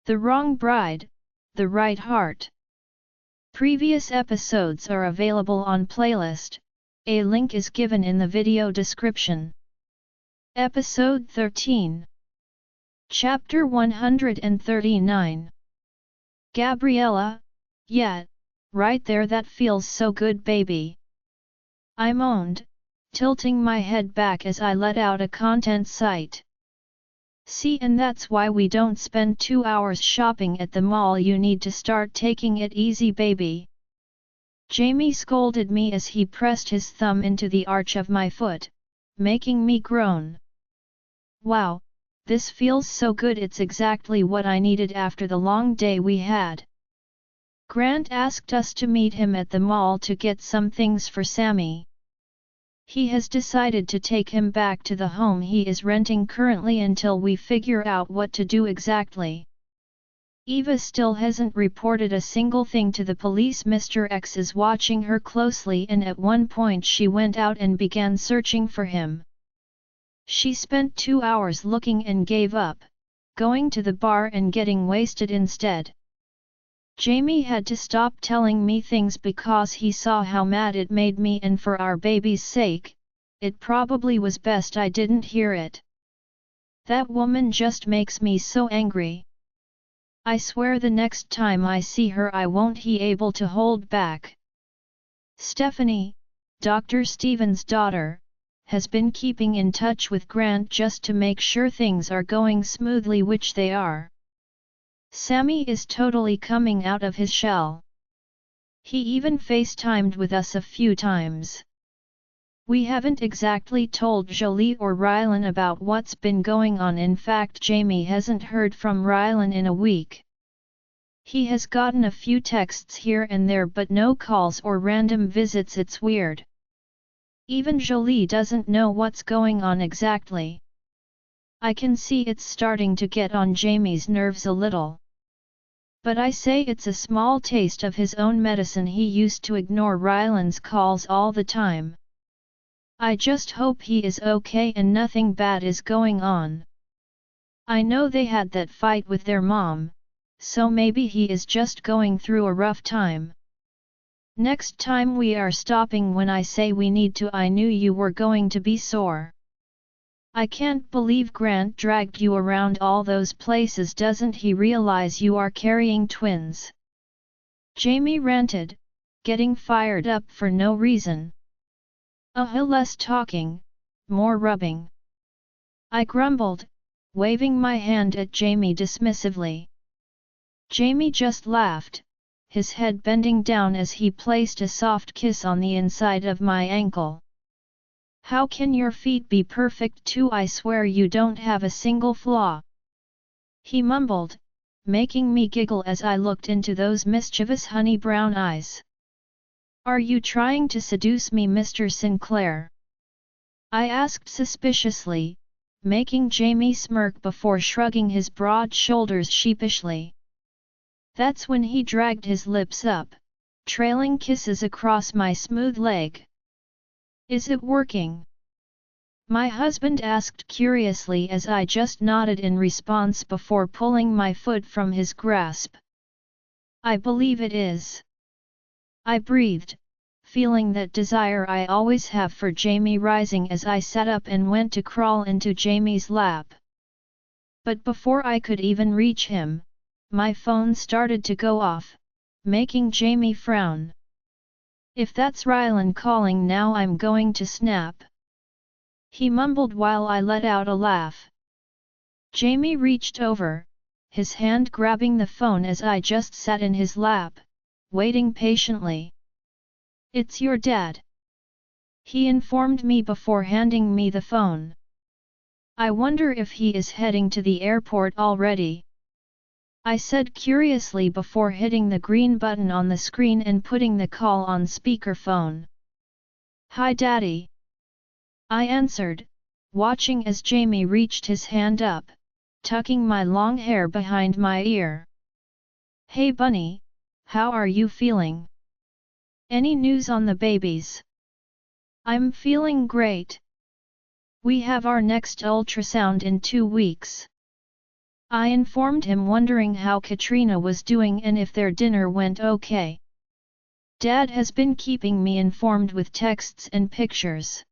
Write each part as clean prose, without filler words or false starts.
The Wrong Bride, The Right Heart. Previous episodes are available on playlist, a link is given in the video description. Episode 13. Chapter 139. Gabriella, yeah, right there, that feels so good, baby. I moaned, tilting my head back as I let out a content sigh. See, and that's why we don't spend 2 hours shopping at the mall. You need to start taking it easy, baby. Jamie scolded me as he pressed his thumb into the arch of my foot, making me groan. Wow, this feels so good. It's exactly what I needed after the long day we had. Grant asked us to meet him at the mall to get some things for Sammy. He has decided to take him back to the home he is renting currently until we figure out what to do exactly. Eva still hasn't reported a single thing to the police. Mr. X is watching her closely, and at one point she went out and began searching for him. She spent 2 hours looking and gave up, going to the bar and getting wasted instead. Jamie had to stop telling me things because he saw how mad it made me, and for our baby's sake, it probably was best I didn't hear it. That woman just makes me so angry. I swear the next time I see her I won't be able to hold back. Stephanie, Dr. Stephen's daughter, has been keeping in touch with Grant just to make sure things are going smoothly, which they are. Sammy is totally coming out of his shell. He even FaceTimed with us a few times. We haven't exactly told Jolie or Rylan about what's been going on. In fact, Jamie hasn't heard from Rylan in a week. He has gotten a few texts here and there, but no calls or random visits. It's weird. Even Jolie doesn't know what's going on exactly. I can see it's starting to get on Jamie's nerves a little. But I say it's a small taste of his own medicine. He used to ignore Rylan's calls all the time. I just hope he is okay and nothing bad is going on. I know they had that fight with their mom, so maybe he is just going through a rough time. Next time we are stopping when I say we need to. I knew you were going to be sore. I can't believe Grant dragged you around all those places. Doesn't he realize you are carrying twins? Jamie ranted, getting fired up for no reason. Less talking, more rubbing. I grumbled, waving my hand at Jamie dismissively. Jamie just laughed, his head bending down as he placed a soft kiss on the inside of my ankle. How can your feet be perfect too? I swear you don't have a single flaw. He mumbled, making me giggle as I looked into those mischievous honey brown eyes. Are you trying to seduce me, Mr. Sinclair? I asked suspiciously, making Jamie smirk before shrugging his broad shoulders sheepishly. That's when he dragged his lips up, trailing kisses across my smooth leg. Is it working? My husband asked curiously as I just nodded in response before pulling my foot from his grasp. I believe it is. I breathed, feeling that desire I always have for Jamie rising as I sat up and went to crawl into Jamie's lap. But before I could even reach him, my phone started to go off, making Jamie frown. If that's Rylan calling now, I'm going to snap. He mumbled while I let out a laugh. Jamie reached over, his hand grabbing the phone as I just sat in his lap, waiting patiently. It's your dad, he informed me before handing me the phone. I wonder if he is heading to the airport already. I said curiously before hitting the green button on the screen and putting the call on speakerphone. Hi, Daddy. I answered, watching as Jamie reached his hand up, tucking my long hair behind my ear. Hey Bunny, how are you feeling? Any news on the babies? I'm feeling great. We have our next ultrasound in 2 weeks. I informed him, wondering how Katrina was doing and if their dinner went okay. Dad has been keeping me informed with texts and pictures.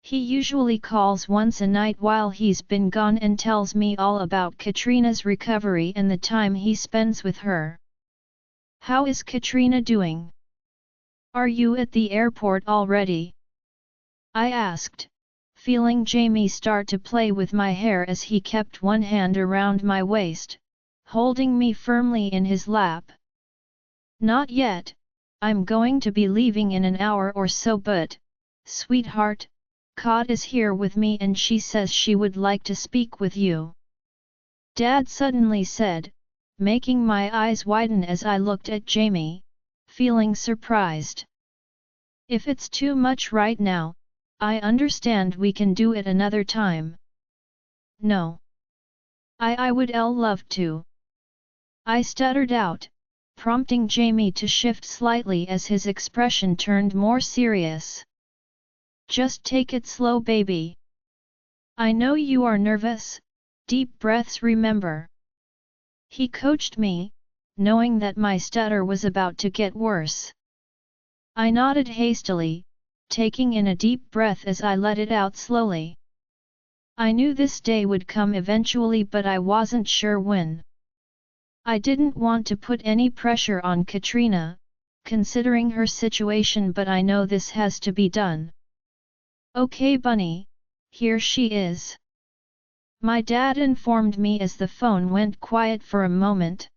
He usually calls once a night while he's been gone and tells me all about Katrina's recovery and the time he spends with her. How is Katrina doing? Are you at the airport already? I asked, feeling Jamie start to play with my hair as he kept one hand around my waist, holding me firmly in his lap. Not yet, I'm going to be leaving in an hour or so, but, sweetheart, Kat is here with me and she says she would like to speak with you. Dad suddenly said, making my eyes widen as I looked at Jamie, feeling surprised. If it's too much right now, I understand, we can do it another time. No. I would love to. I stuttered out, prompting Jamie to shift slightly as his expression turned more serious. Just take it slow, baby. I know you are nervous, deep breaths, remember. He coached me, knowing that my stutter was about to get worse. I nodded hastily, taking in a deep breath as I let it out slowly. I knew this day would come eventually, but I wasn't sure when. I didn't want to put any pressure on Katrina, considering her situation, but I know this has to be done. Okay, Bunny, here she is. My dad informed me as the phone went quiet for a moment.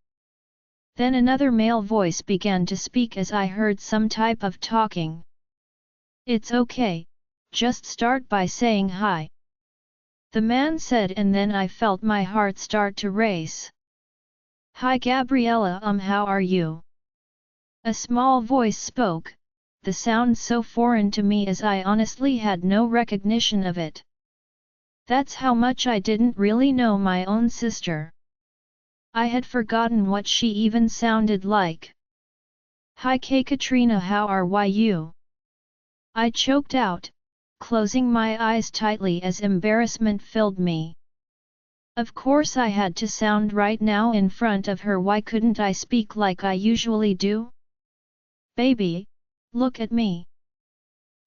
Then another male voice began to speak as I heard some type of talking. It's okay, just start by saying hi. The man said, and then I felt my heart start to race. Hi Gabriella, how are you? A small voice spoke, the sound so foreign to me as I honestly had no recognition of it. That's how much I didn't really know my own sister. I had forgotten what she even sounded like. Hi Katrina, how are you? I choked out, closing my eyes tightly as embarrassment filled me. Of course I had to sound right now in front of her. Why couldn't I speak like I usually do? Baby, look at me.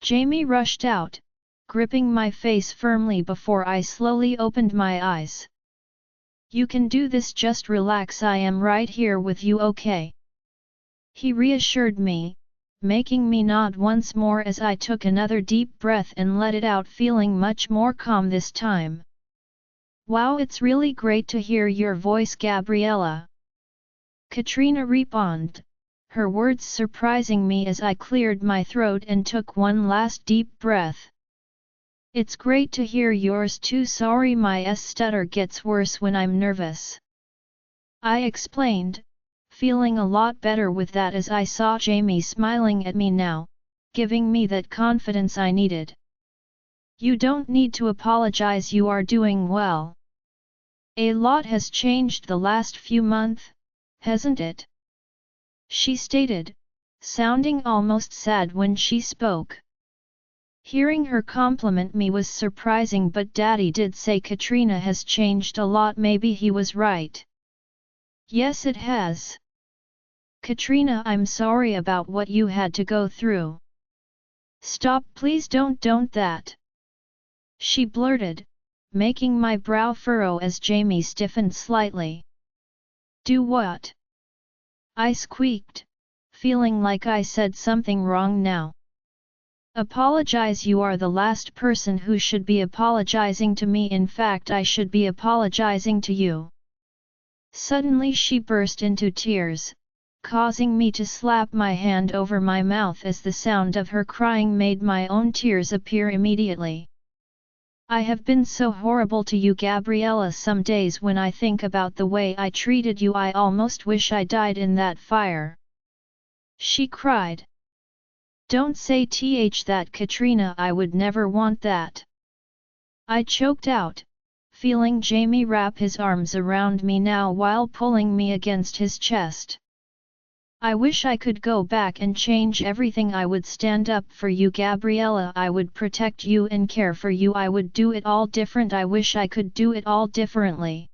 Jamie rushed out, gripping my face firmly before I slowly opened my eyes. You can do this, just relax, I am right here with you, okay? He reassured me, making me nod once more as I took another deep breath and let it out, feeling much more calm this time. Wow, it's really great to hear your voice, Gabriella. Katrina responded, her words surprising me as I cleared my throat and took one last deep breath. It's great to hear yours too. Sorry, my stutter gets worse when I'm nervous. I explained, feeling a lot better with that as I saw Jamie smiling at me now, giving me that confidence I needed. You don't need to apologize, you are doing well. A lot has changed the last few months, hasn't it? She stated, sounding almost sad when she spoke. Hearing her compliment me was surprising, but Daddy did say Katrina has changed a lot. Maybe he was right. Yes, it has. Katrina, I'm sorry about what you had to go through. Stop, please don't that. She blurted, making my brow furrow as Jamie stiffened slightly. Do what? I squeaked, feeling like I said something wrong now. Apologize, you are the last person who should be apologizing to me. In fact, I should be apologizing to you. Suddenly she burst into tears, causing me to slap my hand over my mouth as the sound of her crying made my own tears appear immediately. I have been so horrible to you, Gabriella. Some days when I think about the way I treated you, I almost wish I died in that fire. She cried. Don't say that, Katrina, I would never want that. I choked out, feeling Jamie wrap his arms around me now while pulling me against his chest. I wish I could go back and change everything. I would stand up for you, Gabriella. I would protect you and care for you. I would do it all different. I wish I could do it all differently.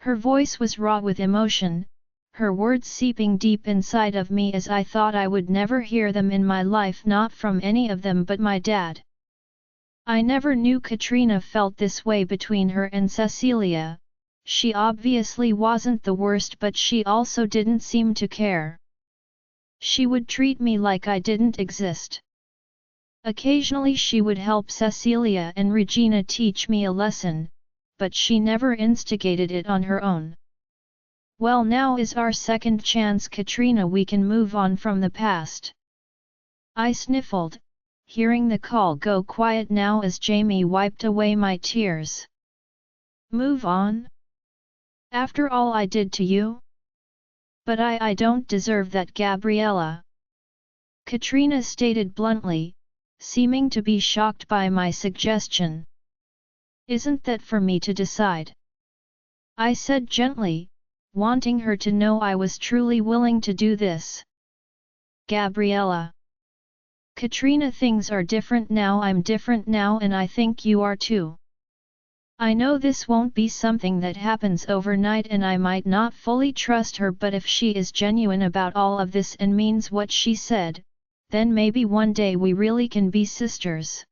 Her voice was raw with emotion, her words seeping deep inside of me as I thought I would never hear them in my life, not from any of them but my dad. I never knew Katrina felt this way between her and Cecilia. She obviously wasn't the worst, but she also didn't seem to care. She would treat me like I didn't exist. Occasionally she would help Cecilia and Regina teach me a lesson, but she never instigated it on her own. Well, now is our second chance, Katrina, we can move on from the past. I sniffled, hearing the call go quiet now as Jamie wiped away my tears. Move on? After all I did to you? But I don't deserve that, Gabriella. Katrina stated bluntly, seeming to be shocked by my suggestion. Isn't that for me to decide? I said gently, wanting her to know I was truly willing to do this. Gabriella. Katrina, things are different now, I'm different now, and I think you are too. I know this won't be something that happens overnight and I might not fully trust her, but if she is genuine about all of this and means what she said, then maybe one day we really can be sisters.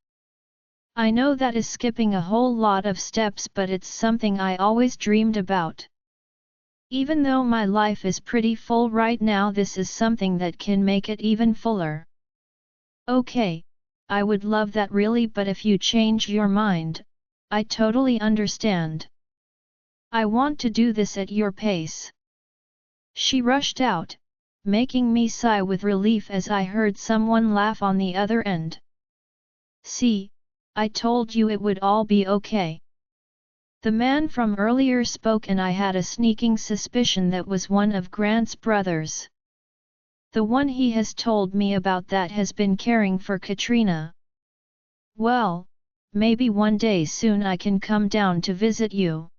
I know that is skipping a whole lot of steps, but it's something I always dreamed about. Even though my life is pretty full right now, this is something that can make it even fuller. Okay, I would love that really, but if you change your mind, I totally understand. I want to do this at your pace. She rushed out, making me sigh with relief as I heard someone laugh on the other end. See, I told you it would all be okay. The man from earlier spoke and I had a sneaking suspicion that was one of Grant's brothers. The one he has told me about that has been caring for Katrina. Well, maybe one day soon I can come down to visit you.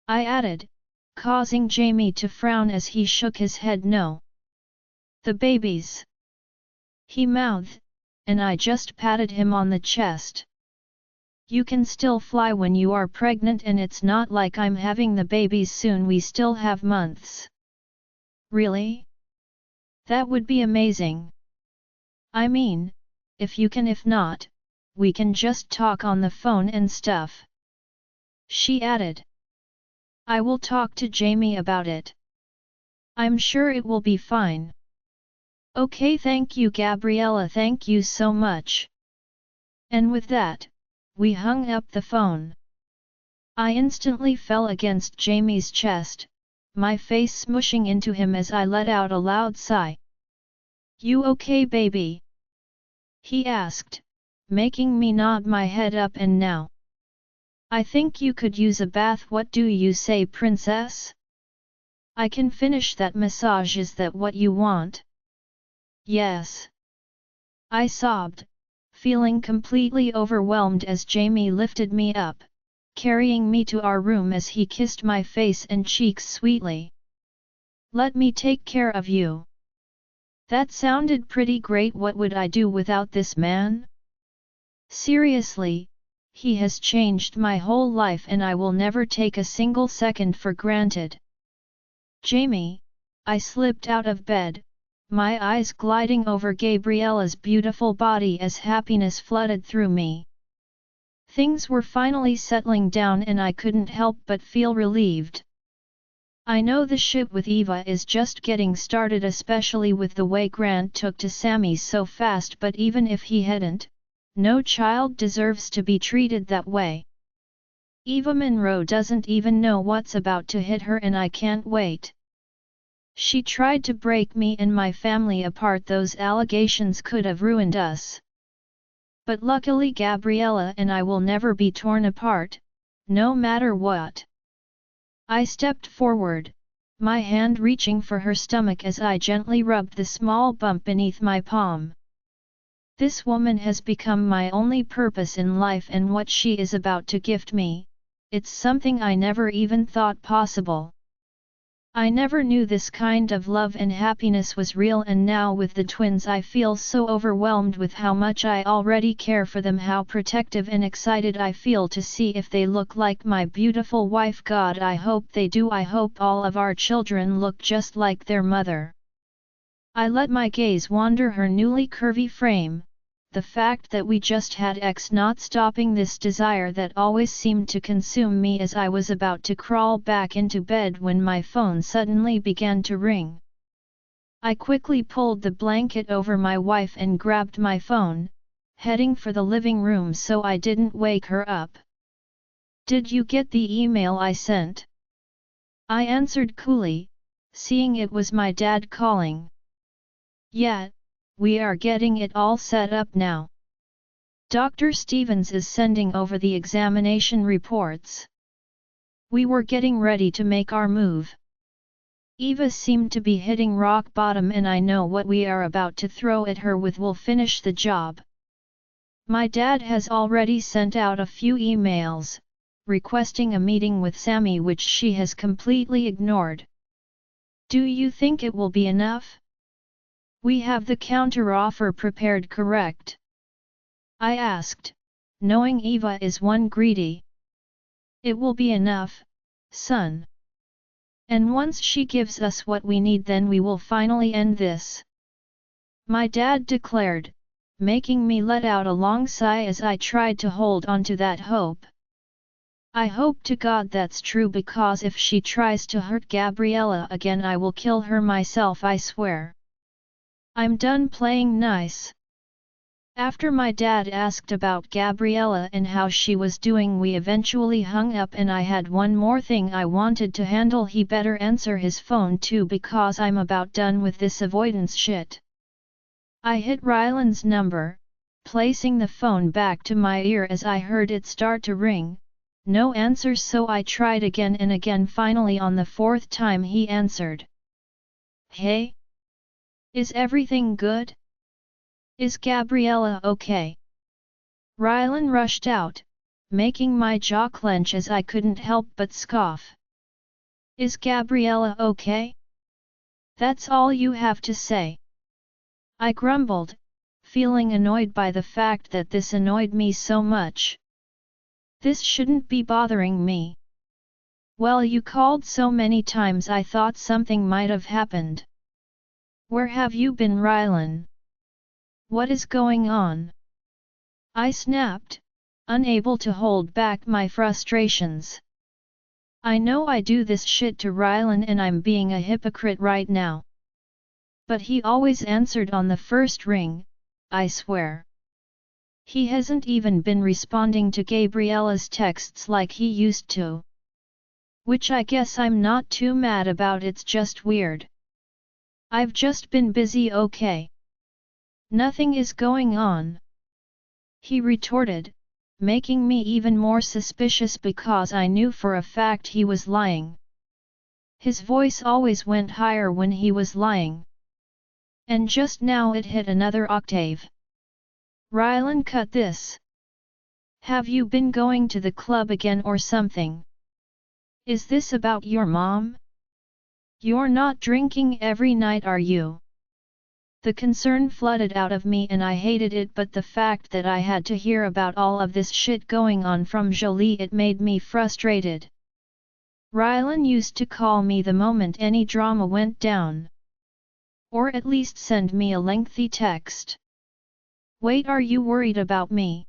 I added, causing Jamie to frown as he shook his head no. The babies. He mouthed, and I just patted him on the chest. You can still fly when you are pregnant and it's not like I'm having the babies soon, we still have months. Really? That would be amazing. I mean, if you can, if not, we can just talk on the phone and stuff. She added. I will talk to Jamie about it. I'm sure it will be fine. Okay, thank you, Gabriella, thank you so much. And with that, we hung up the phone. I instantly fell against Jamie's chest, my face smushing into him as I let out a loud sigh. You okay, baby? He asked, making me nod my head up and now. I think you could use a bath. What do you say, princess? I can finish that massage. Is that what you want? Yes. I sobbed, feeling completely overwhelmed as Jamie lifted me up, carrying me to our room as he kissed my face and cheeks sweetly. Let me take care of you. That sounded pretty great. What would I do without this man? Seriously, he has changed my whole life and I will never take a single second for granted. Jamie, I slipped out of bed, my eyes gliding over Gabriella's beautiful body as happiness flooded through me. Things were finally settling down and I couldn't help but feel relieved. I know the shit with Eva is just getting started, especially with the way Grant took to Sammy so fast, but even if he hadn't, no child deserves to be treated that way. Eva Monroe doesn't even know what's about to hit her and I can't wait. She tried to break me and my family apart. Those allegations could have ruined us. But luckily Gabriella and I will never be torn apart, no matter what. I stepped forward, my hand reaching for her stomach as I gently rubbed the small bump beneath my palm. This woman has become my only purpose in life, and what she is about to gift me, it's something I never even thought possible. I never knew this kind of love and happiness was real, and now with the twins I feel so overwhelmed with how much I already care for them, how protective and excited I feel to see if they look like my beautiful wife. God, I hope they do. I hope all of our children look just like their mother. I let my gaze wander her newly curvy frame, the fact that we just had X not stopping this desire that always seemed to consume me as I was about to crawl back into bed when my phone suddenly began to ring. I quickly pulled the blanket over my wife and grabbed my phone, heading for the living room so I didn't wake her up. "Did you get the email I sent?" I answered coolly, seeing it was my dad calling. "Yeah, we are getting it all set up now. Dr. Stevens is sending over the examination reports. We were getting ready to make our move. Eva seemed to be hitting rock bottom, and I know what we are about to throw at her with will finish the job. My dad has already sent out a few emails, requesting a meeting with Sammy, which she has completely ignored. Do you think it will be enough? We have the counter-offer prepared, correct?" I asked, knowing Eva is one greedy. "It will be enough, son. And once she gives us what we need, then we will finally end this," my dad declared, making me let out a long sigh as I tried to hold on to that hope. I hope to God that's true, because if she tries to hurt Gabriella again I will kill her myself, I swear. I'm done playing nice. After my dad asked about Gabriella and how she was doing, we eventually hung up, and I had one more thing I wanted to handle. He better answer his phone too, because I'm about done with this avoidance shit. I hit Rylan's number, placing the phone back to my ear as I heard it start to ring. No answer, so I tried again and again. Finally, on the fourth time he answered. "Hey? Is everything good? Is Gabriella okay?" Rylan rushed out, making my jaw clench as I couldn't help but scoff. "Is Gabriella okay? That's all you have to say?" I grumbled, feeling annoyed by the fact that this annoyed me so much. This shouldn't be bothering me. "Well, you called so many times I thought something might have happened. Where have you been, Rylan? What is going on?" I snapped, unable to hold back my frustrations. I know I do this shit to Rylan and I'm being a hypocrite right now. But he always answered on the first ring, I swear. He hasn't even been responding to Gabriella's texts like he used to. Which I guess I'm not too mad about, it's just weird. I've just been busy, okay? Nothing is going on," he retorted, making me even more suspicious because I knew for a fact he was lying. His voice always went higher when he was lying. And just now it hit another octave. "Rylan, cut this. Have you been going to the club again or something? Is this about your mom? You're not drinking every night, are you?" The concern flooded out of me and I hated it, but the fact that I had to hear about all of this shit going on from Jolie, it made me frustrated. Rylan used to call me the moment any drama went down. Or at least send me a lengthy text. "Wait, are you worried about me?"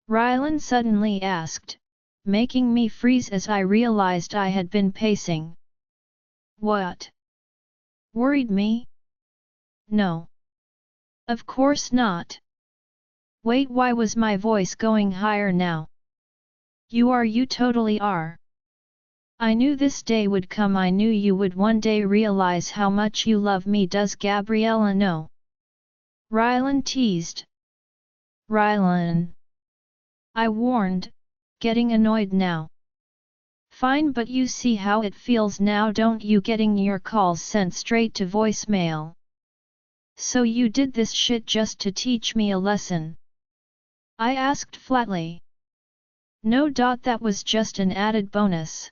Rylan suddenly asked, making me freeze as I realized I had been pacing. "What? Worried me? No. Of course not. Wait, why was my voice going higher now? You totally are. I knew this day would come, I knew you would one day realize how much you love me. Does Gabriella know?" Rylan teased. "Rylan," I warned, getting annoyed now. "Fine, but you see how it feels now, don't you, getting your calls sent straight to voicemail? So you did this shit just to teach me a lesson?" I asked flatly. "No, that was just an added bonus.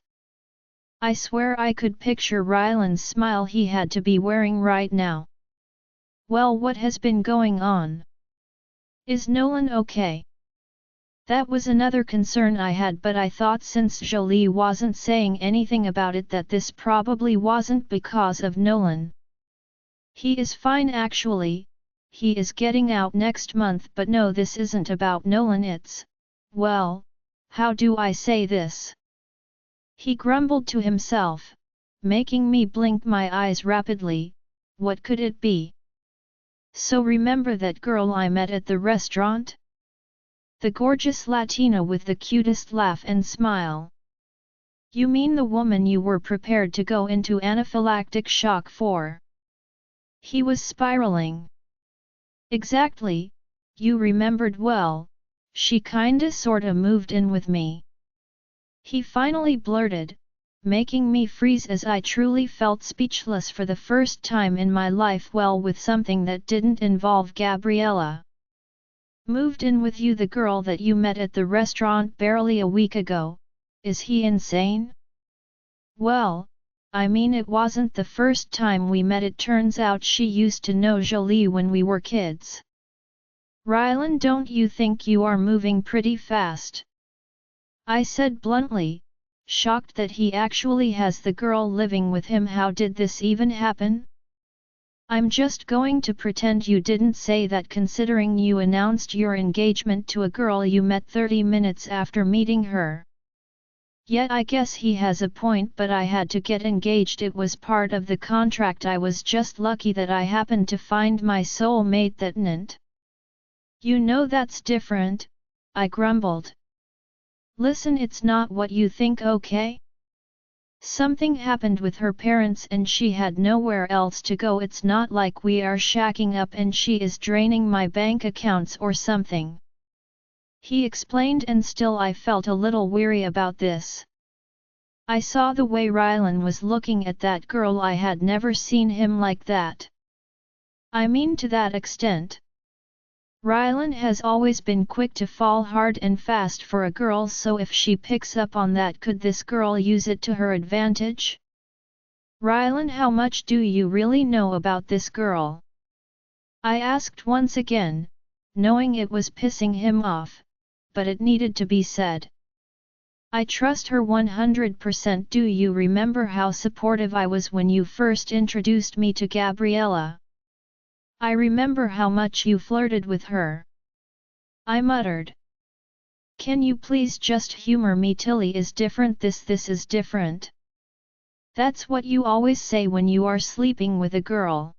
I swear I could picture Ryland's smile he had to be wearing right now. Well, what has been going on? Is Nolan okay? That was another concern I had, but I thought since Jolie wasn't saying anything about it that this probably wasn't because of Nolan. He is fine actually, he is getting out next month, but no, this isn't about Nolan, it's, well, how do I say this? He grumbled to himself, making me blink my eyes rapidly. What could it be? So remember that girl I met at the restaurant? The gorgeous Latina with the cutest laugh and smile. You mean the woman you were prepared to go into anaphylactic shock for? He was spiraling. Exactly, you remembered well, she kinda sorta moved in with me. He finally blurted, making me freeze as I truly felt speechless for the first time in my life, well, with something that didn't involve Gabriella. Moved in with you, the girl that you met at the restaurant barely a week ago, is he insane? Well, I mean, it wasn't the first time we met, it turns out she used to know Jolie when we were kids. Ryland, don't you think you are moving pretty fast? I said bluntly, shocked that he actually has the girl living with him. How did this even happen? I'm just going to pretend you didn't say that, considering you announced your engagement to a girl you met 30 minutes after meeting her. Yet I guess he has a point, but I had to get engaged, it was part of the contract. I was just lucky that I happened to find my soulmate that night. You know that's different, I grumbled. Listen, it's not what you think, okay? Something happened with her parents and she had nowhere else to go. It's not like we are shacking up and she is draining my bank accounts or something. He explained, and still I felt a little weary about this. I saw the way Ryland was looking at that girl. I had never seen him like that. I mean, to that extent. Ryland has always been quick to fall hard and fast for a girl, so if she picks up on that, could this girl use it to her advantage? Ryland, how much do you really know about this girl? I asked once again, knowing it was pissing him off, but it needed to be said. I trust her 100%. Do you remember how supportive I was when you first introduced me to Gabriella? I remember how much you flirted with her. I muttered. Can you please just humor me? Tilly is different. This is different. That's what you always say when you are sleeping with a girl.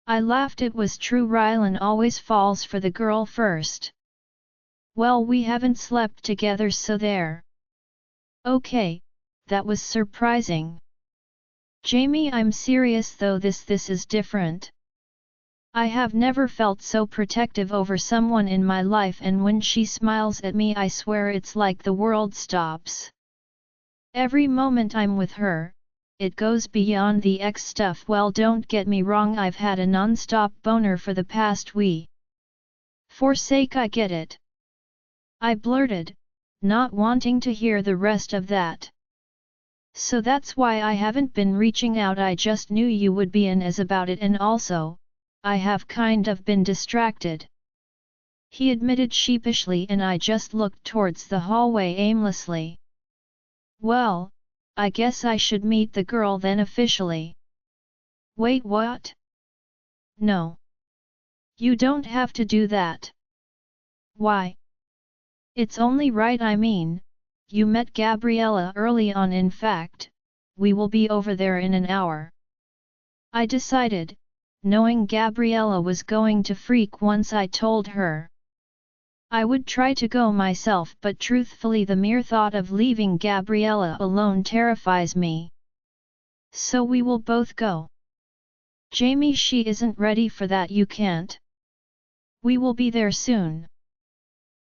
I laughed. It was true, Ryland always falls for the girl first. Well, we haven't slept together, so there. Okay, that was surprising. Jamie, I'm serious though, this is different. I have never felt so protective over someone in my life, and when she smiles at me I swear it's like the world stops. Every moment I'm with her, it goes beyond the ex stuff. Well, don't get me wrong, I've had a non-stop boner for the past week. For sake, I get it. I blurted, not wanting to hear the rest of that. So that's why I haven't been reaching out. I just knew you would be in as about it, and also, I have kind of been distracted. He admitted sheepishly, and I just looked towards the hallway aimlessly. Well, I guess I should meet the girl then officially. Wait, what? No. You don't have to do that. Why? It's only right. I mean, you met Gabriella early on. In fact, we will be over there in an hour. I decided, knowing Gabriella was going to freak once I told her. I would try to go myself, but truthfully the mere thought of leaving Gabriella alone terrifies me. So we will both go. Jamie, she isn't ready for that. You can't. We will be there soon,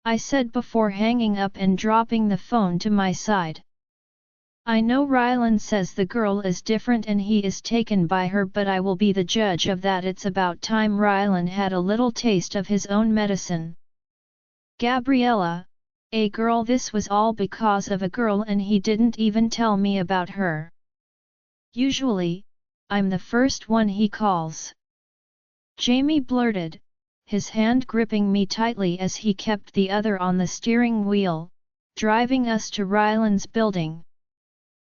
I said before hanging up and dropping the phone to my side. I know Ryland says the girl is different and he is taken by her, but I will be the judge of that. It's about time Ryland had a little taste of his own medicine. Gabriella, A girl. This was all because of a girl and he didn't even tell me about her. Usually, I'm the first one he calls. Jamie blurted, his hand gripping me tightly as he kept the other on the steering wheel, driving us to Ryland's building.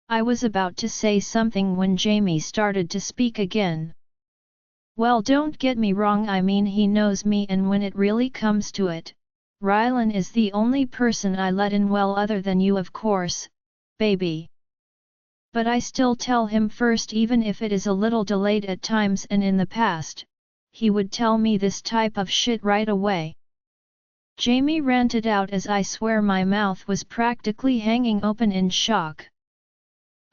I was about to say something when Jamie started to speak again. Well, don't get me wrong, I mean he knows me, and when it really comes to it, Ryland is the only person I let in, well, other than you of course, baby. But I still tell him first, even if it is a little delayed at times, and in the past, he would tell me this type of shit right away. Jamie ranted out as I swear my mouth was practically hanging open in shock.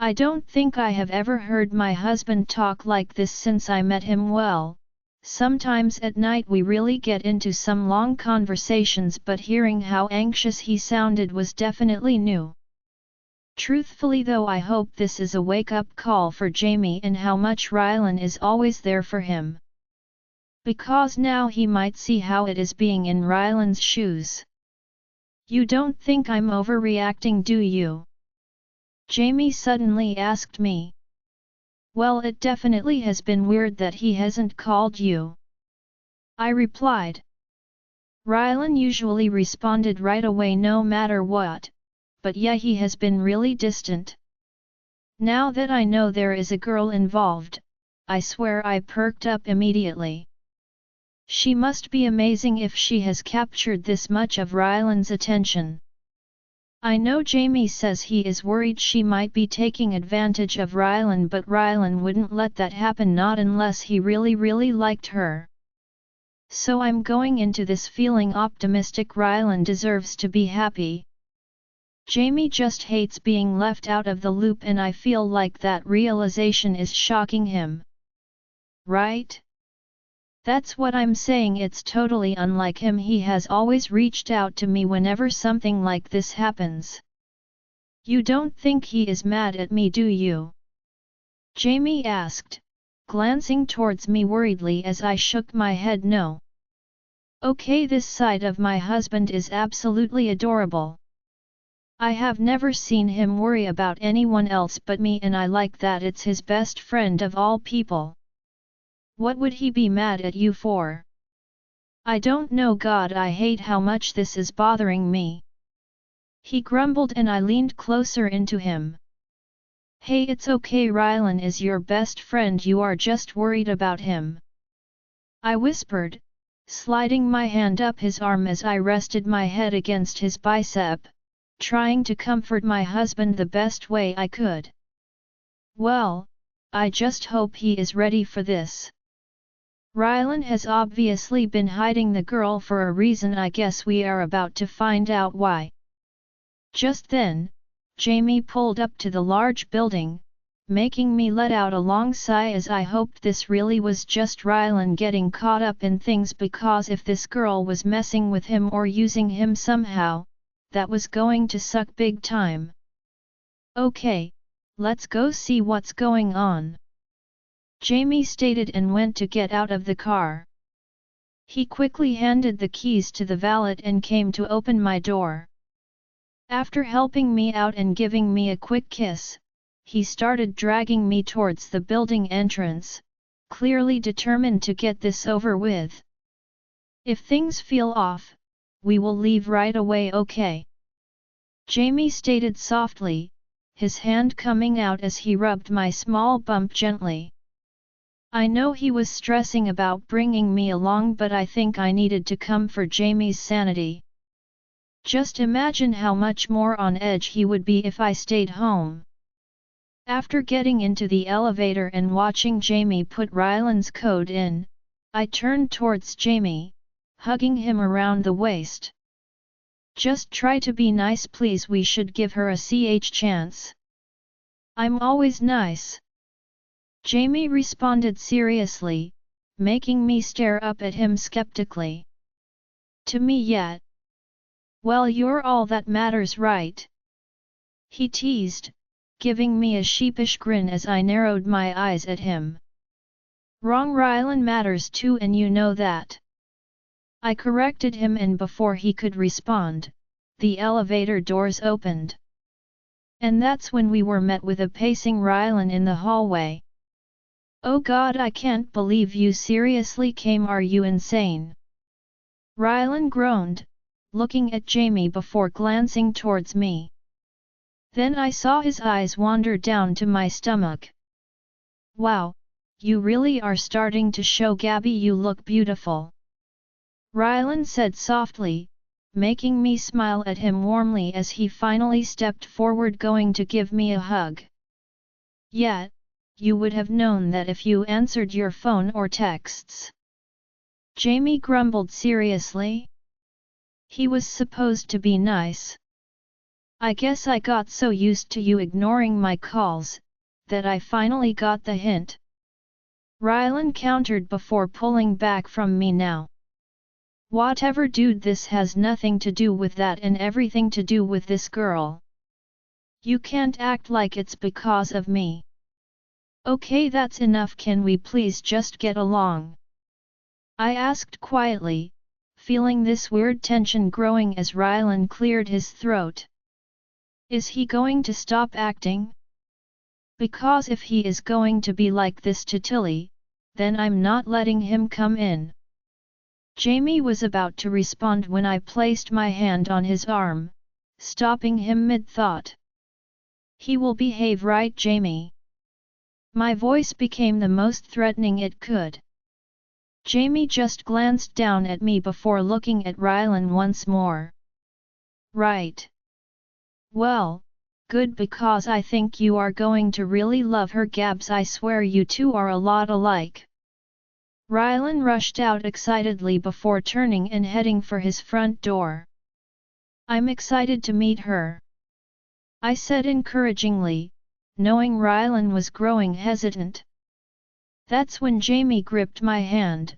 I don't think I have ever heard my husband talk like this since I met him. Well, sometimes at night we really get into some long conversations, but hearing how anxious he sounded was definitely new. Truthfully though, I hope this is a wake-up call for Jamie and how much Ryland is always there for him. Because now he might see how it is being in Ryland's shoes. You don't think I'm overreacting, do you? Jamie suddenly asked me. Well, it definitely has been weird that he hasn't called you, I replied. Ryland usually responded right away no matter what, but yeah, he has been really distant. Now that I know there is a girl involved, I swear I perked up immediately. She must be amazing if she has captured this much of Ryland's attention. I know Jamie says he is worried she might be taking advantage of Ryland, but Ryland wouldn't let that happen, not unless he really liked her. So I'm going into this feeling optimistic. Ryland deserves to be happy. Jamie just hates being left out of the loop, and I feel like that realization is shocking him. Right? That's what I'm saying, it's totally unlike him. He has always reached out to me whenever something like this happens. You don't think he is mad at me, do you? Jamie asked, glancing towards me worriedly as I shook my head no. Okay, this side of my husband is absolutely adorable. I have never seen him worry about anyone else but me, and I like that. It's his best friend of all people. What would he be mad at you for? I don't know. God, I hate how much this is bothering me. He grumbled, and I leaned closer into him. Hey, it's okay, Ryland is your best friend, you are just worried about him, I whispered, sliding my hand up his arm as I rested my head against his bicep, trying to comfort my husband the best way I could. Well, I just hope he is ready for this. Ryland has obviously been hiding the girl for a reason. I guess we are about to find out why. Just then, Jamie pulled up to the large building, making me let out a long sigh as I hoped this really was just Ryland getting caught up in things, because if this girl was messing with him or using him somehow, that was going to suck big time. Okay, let's go see what's going on, Jamie stated and went to get out of the car. He quickly handed the keys to the valet and came to open my door. After helping me out and giving me a quick kiss, he started dragging me towards the building entrance, clearly determined to get this over with. If things feel off, we will leave right away, okay? Jamie stated softly, his hand coming out as he rubbed my small bump gently. I know he was stressing about bringing me along, but I think I needed to come for Jamie's sanity. Just imagine how much more on edge he would be if I stayed home. After getting into the elevator and watching Jamie put Ryland's code in, I turned towards Jamie, hugging him around the waist. Just try to be nice please, we should give her a chance. I'm always nice, Jamie responded seriously, making me stare up at him skeptically. To me yet? Well, you're all that matters, right? He teased, giving me a sheepish grin as I narrowed my eyes at him. Wrong, Ryland matters too, and you know that. I corrected him, and before he could respond, the elevator doors opened. And that's when we were met with a pacing Rylan in the hallway. "Oh God, I can't believe you seriously came, are you insane?" Rylan groaned, looking at Jamie before glancing towards me. Then I saw his eyes wander down to my stomach. "Wow, you really are starting to show, Gabby, you look beautiful," Rylan said softly, making me smile at him warmly as he finally stepped forward, going to give me a hug. "Yet, you would have known that if you answered your phone or texts," Jamie grumbled seriously. He was supposed to be nice. "I guess I got so used to you ignoring my calls, that I finally got the hint," Rylan countered before pulling back from me. "Now, whatever, dude, this has nothing to do with that and everything to do with this girl. You can't act like it's because of me." "Okay, that's enough, can we please just get along?" I asked quietly, feeling this weird tension growing as Rylan cleared his throat. Is he going to stop acting? Because if he is going to be like this to Tilly, then I'm not letting him come in. Jamie was about to respond when I placed my hand on his arm, stopping him mid-thought. "He will behave, right, Jamie?" My voice became the most threatening it could. Jamie just glanced down at me before looking at Rylan once more. "Right. Well, good, because I think you are going to really love her, Gabs. I swear you two are a lot alike." Rylan rushed out excitedly before turning and heading for his front door. "I'm excited to meet her," I said encouragingly, knowing Rylan was growing hesitant. That's when Jamie gripped my hand.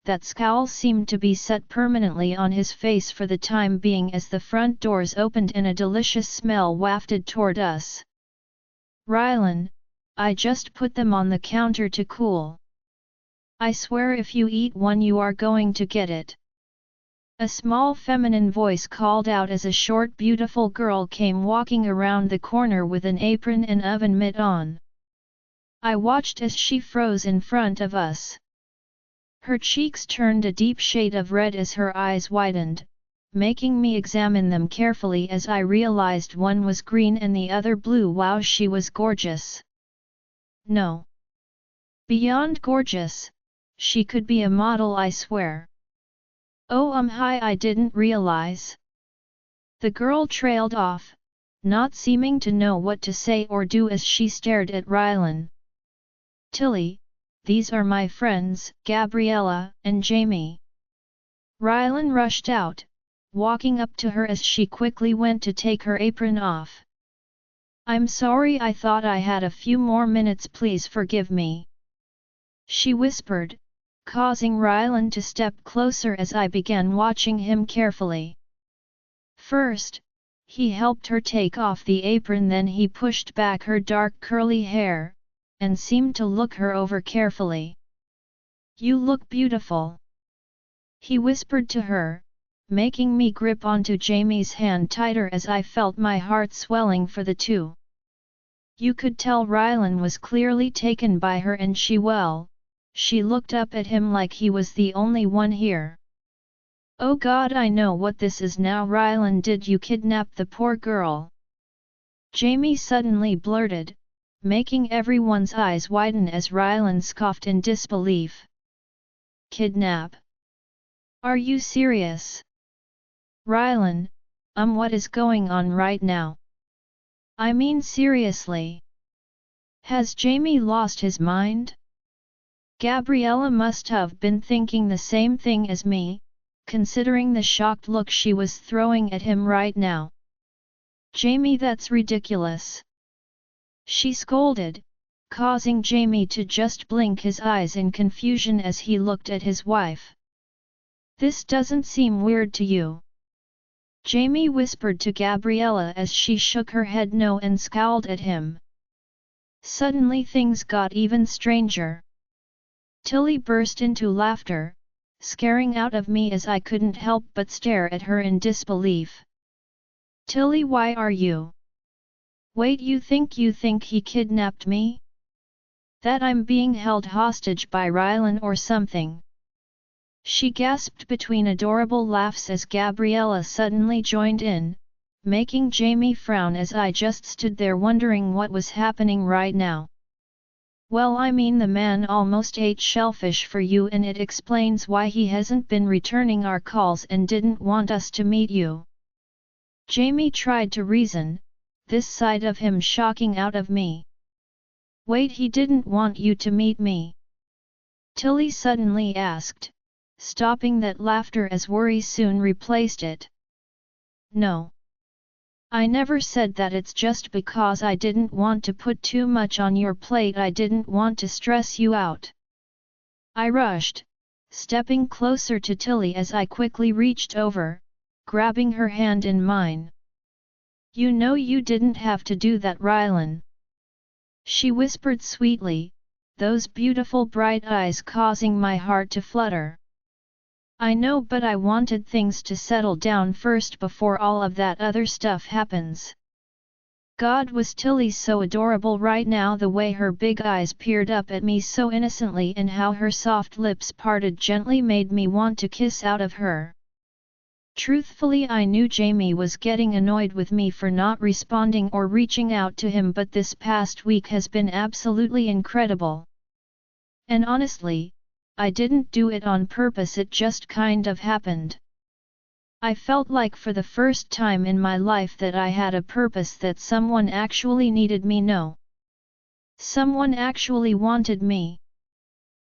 That scowl seemed to be set permanently on his face for the time being as the front doors opened and a delicious smell wafted toward us. "Rylan, I just put them on the counter to cool. I swear if you eat one you are going to get it," a small feminine voice called out as a short beautiful girl came walking around the corner with an apron and oven mitt on. I watched as she froze in front of us. Her cheeks turned a deep shade of red as her eyes widened, making me examine them carefully as I realized one was green and the other blue. Wow, she was gorgeous. No. Beyond gorgeous, she could be a model, I swear. "Oh, hi, I didn't realize." The girl trailed off, not seeming to know what to say or do as she stared at Rylan. "Tilly, these are my friends, Gabriella and Jamie." Rylan rushed out, walking up to her as she quickly went to take her apron off. "I'm sorry, I thought I had a few more minutes, please forgive me," she whispered, causing Rylan to step closer as I began watching him carefully. First, he helped her take off the apron, then he pushed back her dark curly hair, and seemed to look her over carefully. "You look beautiful," he whispered to her, making me grip onto Jamie's hand tighter as I felt my heart swelling for the two. You could tell Rylan was clearly taken by her, and she looked up at him like he was the only one here. "Oh God, I know what this is now, Rylan, did you kidnap the poor girl?" Jamie suddenly blurted, making everyone's eyes widen as Rylan scoffed in disbelief. "Kidnap? Are you serious?" "Rylan, what is going on right now? I mean seriously. Has Jamie lost his mind?" Gabriella must have been thinking the same thing as me, considering the shocked look she was throwing at him right now. "Jamie, that's ridiculous," she scolded, causing Jamie to just blink his eyes in confusion as he looked at his wife. "This doesn't seem weird to you?" Jamie whispered to Gabriella as she shook her head no and scowled at him. Suddenly things got even stranger. Tilly burst into laughter, scaring out of me as I couldn't help but stare at her in disbelief. Tilly, why are you? Wait, you think he kidnapped me? That I'm being held hostage by Rylan or something? She gasped between adorable laughs as Gabriella suddenly joined in, making Jamie frown as I just stood there wondering what was happening right now. Well, I mean, the man almost ate shellfish for you, and it explains why he hasn't been returning our calls and didn't want us to meet you. Jamie tried to reason, this side of him shocking out of me. Wait, he didn't want you to meet me? Tilly suddenly asked, stopping that laughter as worry soon replaced it. No. I never said that, it's just because I didn't want to put too much on your plate, I didn't want to stress you out. I rushed, stepping closer to Tilly as I quickly reached over, grabbing her hand in mine. You know you didn't have to do that, Rylan. She whispered sweetly, those beautiful bright eyes causing my heart to flutter. I know, but I wanted things to settle down first before all of that other stuff happens. God, was Tilly so adorable right now, the way her big eyes peered up at me so innocently and how her soft lips parted gently made me want to kiss out of her. Truthfully, I knew Jamie was getting annoyed with me for not responding or reaching out to him, but this past week has been absolutely incredible. And honestly, I didn't do it on purpose, it just kind of happened. I felt like for the first time in my life that I had a purpose, that someone actually needed me. No. Someone actually wanted me.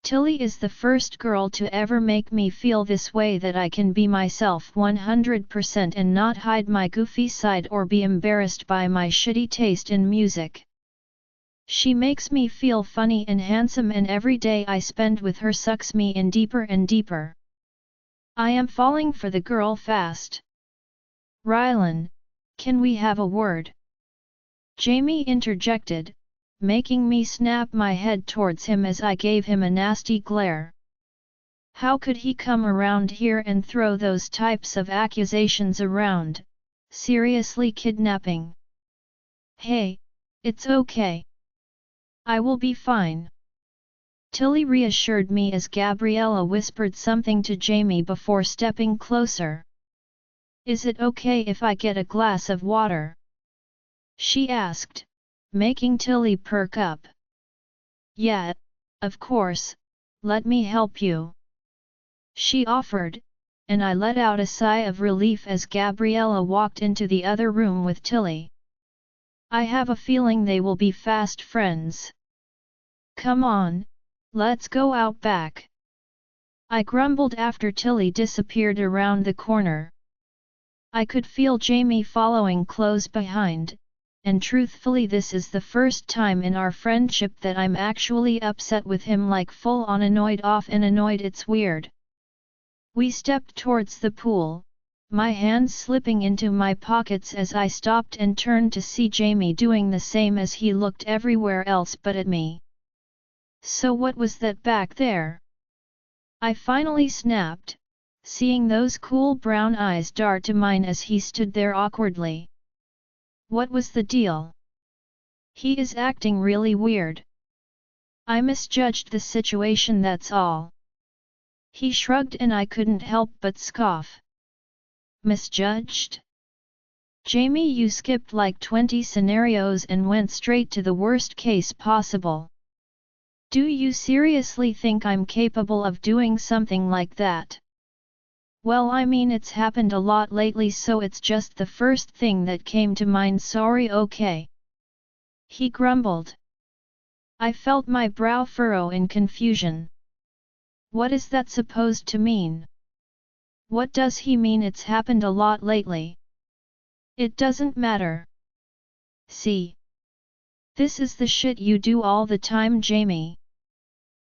Tilly is the first girl to ever make me feel this way, that I can be myself 100% and not hide my goofy side or be embarrassed by my shitty taste in music. She makes me feel funny and handsome, and every day I spend with her sucks me in deeper and deeper. I am falling for the girl fast. Rylan, can we have a word? Jamie interjected, making me snap my head towards him as I gave him a nasty glare. How could he come around here and throw those types of accusations around? Seriously, kidnapping? Hey, it's okay. I will be fine. Tilly reassured me as Gabriella whispered something to Jamie before stepping closer. Is it okay if I get a glass of water? She asked, making Tilly perk up. Yeah, of course, let me help you. She offered, and I let out a sigh of relief as Gabriella walked into the other room with Tilly. I have a feeling they will be fast friends. Come on, let's go out back. I grumbled after Tilly disappeared around the corner. I could feel Jamie following close behind, and truthfully this is the first time in our friendship that I'm actually upset with him, like full on annoyed, off and annoyed. It's weird. We stepped towards the pool, my hands slipping into my pockets as I stopped and turned to see Jamie doing the same, as he looked everywhere else but at me. So what was that back there? I finally snapped, seeing those cool brown eyes dart to mine as he stood there awkwardly. What was the deal? He is acting really weird. I misjudged the situation, that's all. He shrugged and I couldn't help but scoff. Misjudged? Jamie, you skipped like 20 scenarios and went straight to the worst case possible. Do you seriously think I'm capable of doing something like that? Well, I mean, it's happened a lot lately, so it's just the first thing that came to mind. Sorry, okay. He grumbled. I felt my brow furrow in confusion. What is that supposed to mean? What does he mean it's happened a lot lately? It doesn't matter. See? This is the shit you do all the time, Jamie.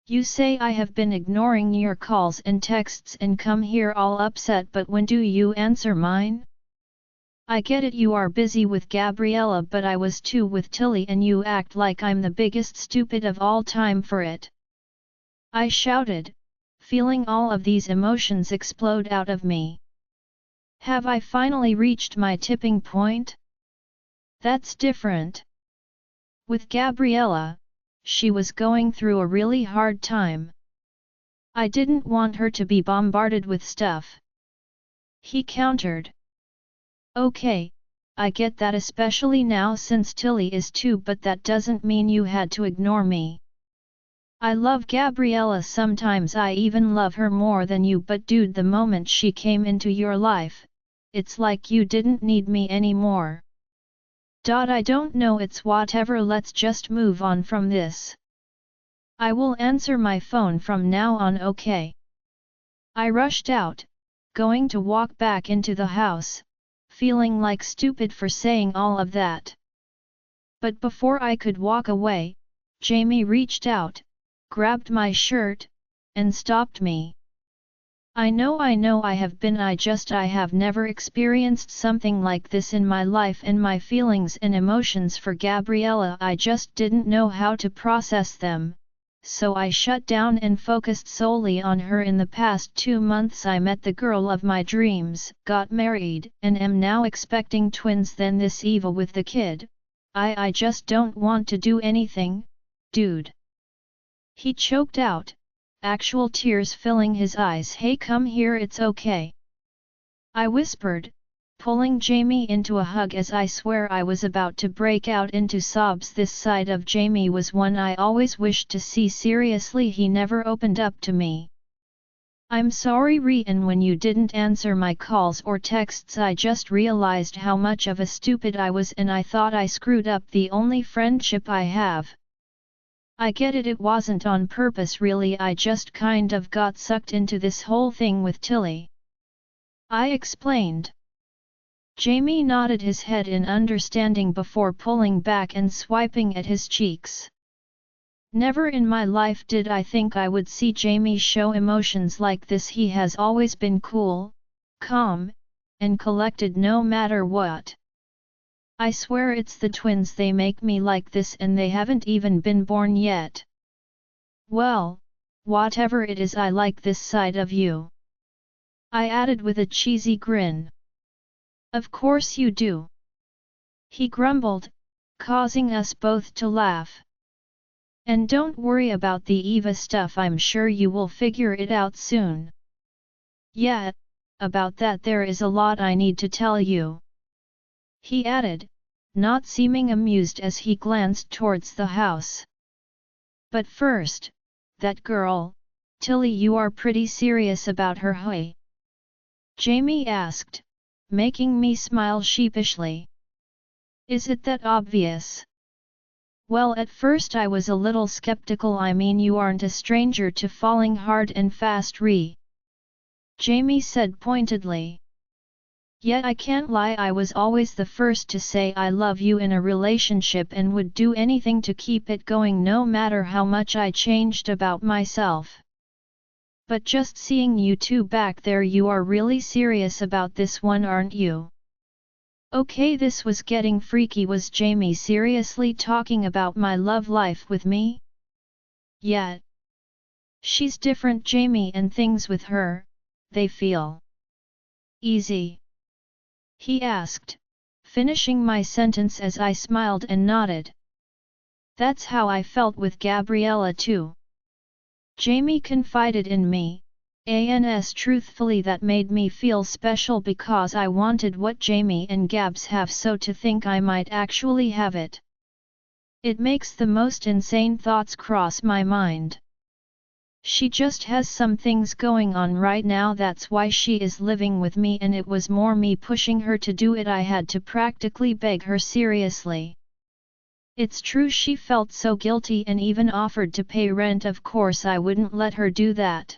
You say I have been ignoring your calls and texts and come here all upset, but when do you answer mine? I get it, you are busy with Gabriella, but I was too with Tilly, and you act like I'm the biggest stupid of all time for it. I shouted, feeling all of these emotions explode out of me. Have I finally reached my tipping point? That's different. With Gabriella, she was going through a really hard time. I didn't want her to be bombarded with stuff. He countered. Okay, I get that, especially now since Tilly is too, but that doesn't mean you had to ignore me. I love Gabriella, sometimes I even love her more than you, but dude, the moment she came into your life, it's like you didn't need me anymore. I don't know, it's whatever, let's just move on from this. I will answer my phone from now on, okay? I rushed out, going to walk back into the house, feeling like stupid for saying all of that. But before I could walk away, Jamie reached out, grabbed my shirt, and stopped me. I know I have never experienced something like this in my life, and my feelings and emotions for Gabriella, I just didn't know how to process them, so I shut down and focused solely on her. In the past 2 months I met the girl of my dreams, got married, and am now expecting twins. Then this Eva with the kid. I just don't want to do anything, dude. He choked out, actual tears filling his eyes. Hey, come here, it's okay. I whispered, pulling Jamie into a hug as I swear I was about to break out into sobs. This side of Jamie was one I always wished to see. Seriously, he never opened up to me. I'm sorry, Rian, when you didn't answer my calls or texts. I just realized how much of a stupid I was, and I thought I screwed up the only friendship I have. I get it wasn't on purpose really, I just kind of got sucked into this whole thing with Tilly. I explained. Jamie nodded his head in understanding before pulling back and swiping at his cheeks. Never in my life did I think I would see Jamie show emotions like this. He has always been cool, calm, and collected no matter what. I swear it's the twins, they make me like this, and they haven't even been born yet. Well, whatever it is, I like this side of you. I added with a cheesy grin. Of course you do. He grumbled, causing us both to laugh. And don't worry about the Eva stuff, I'm sure you will figure it out soon. Yeah, about that there is a lot I need to tell you. He added, not seeming amused as he glanced towards the house. But first, that girl, Tilly, you are pretty serious about her, huh? Jamie asked, making me smile sheepishly. Is it that obvious? Well, at first I was a little skeptical. I mean, you aren't a stranger to falling hard and fast, Jamie said pointedly. Yet I can't lie, I was always the first to say I love you in a relationship and would do anything to keep it going, no matter how much I changed about myself. But just seeing you two back there, you are really serious about this one, aren't you? Okay, this was getting freaky. Was Jamie seriously talking about my love life with me? Yeah. She's different, Jamie, and things with her, they feel easy. He asked, finishing my sentence as I smiled and nodded. That's how I felt with Gabriella too. Jamie confided in me, truthfully that made me feel special because I wanted what Jamie and Gabs have, so to think I might actually have it. It makes the most insane thoughts cross my mind. She just has some things going on right now, that's why she is living with me, and it was more me pushing her to do it. I had to practically beg her seriously. It's true she felt so guilty and even offered to pay rent. Of course I wouldn't let her do that.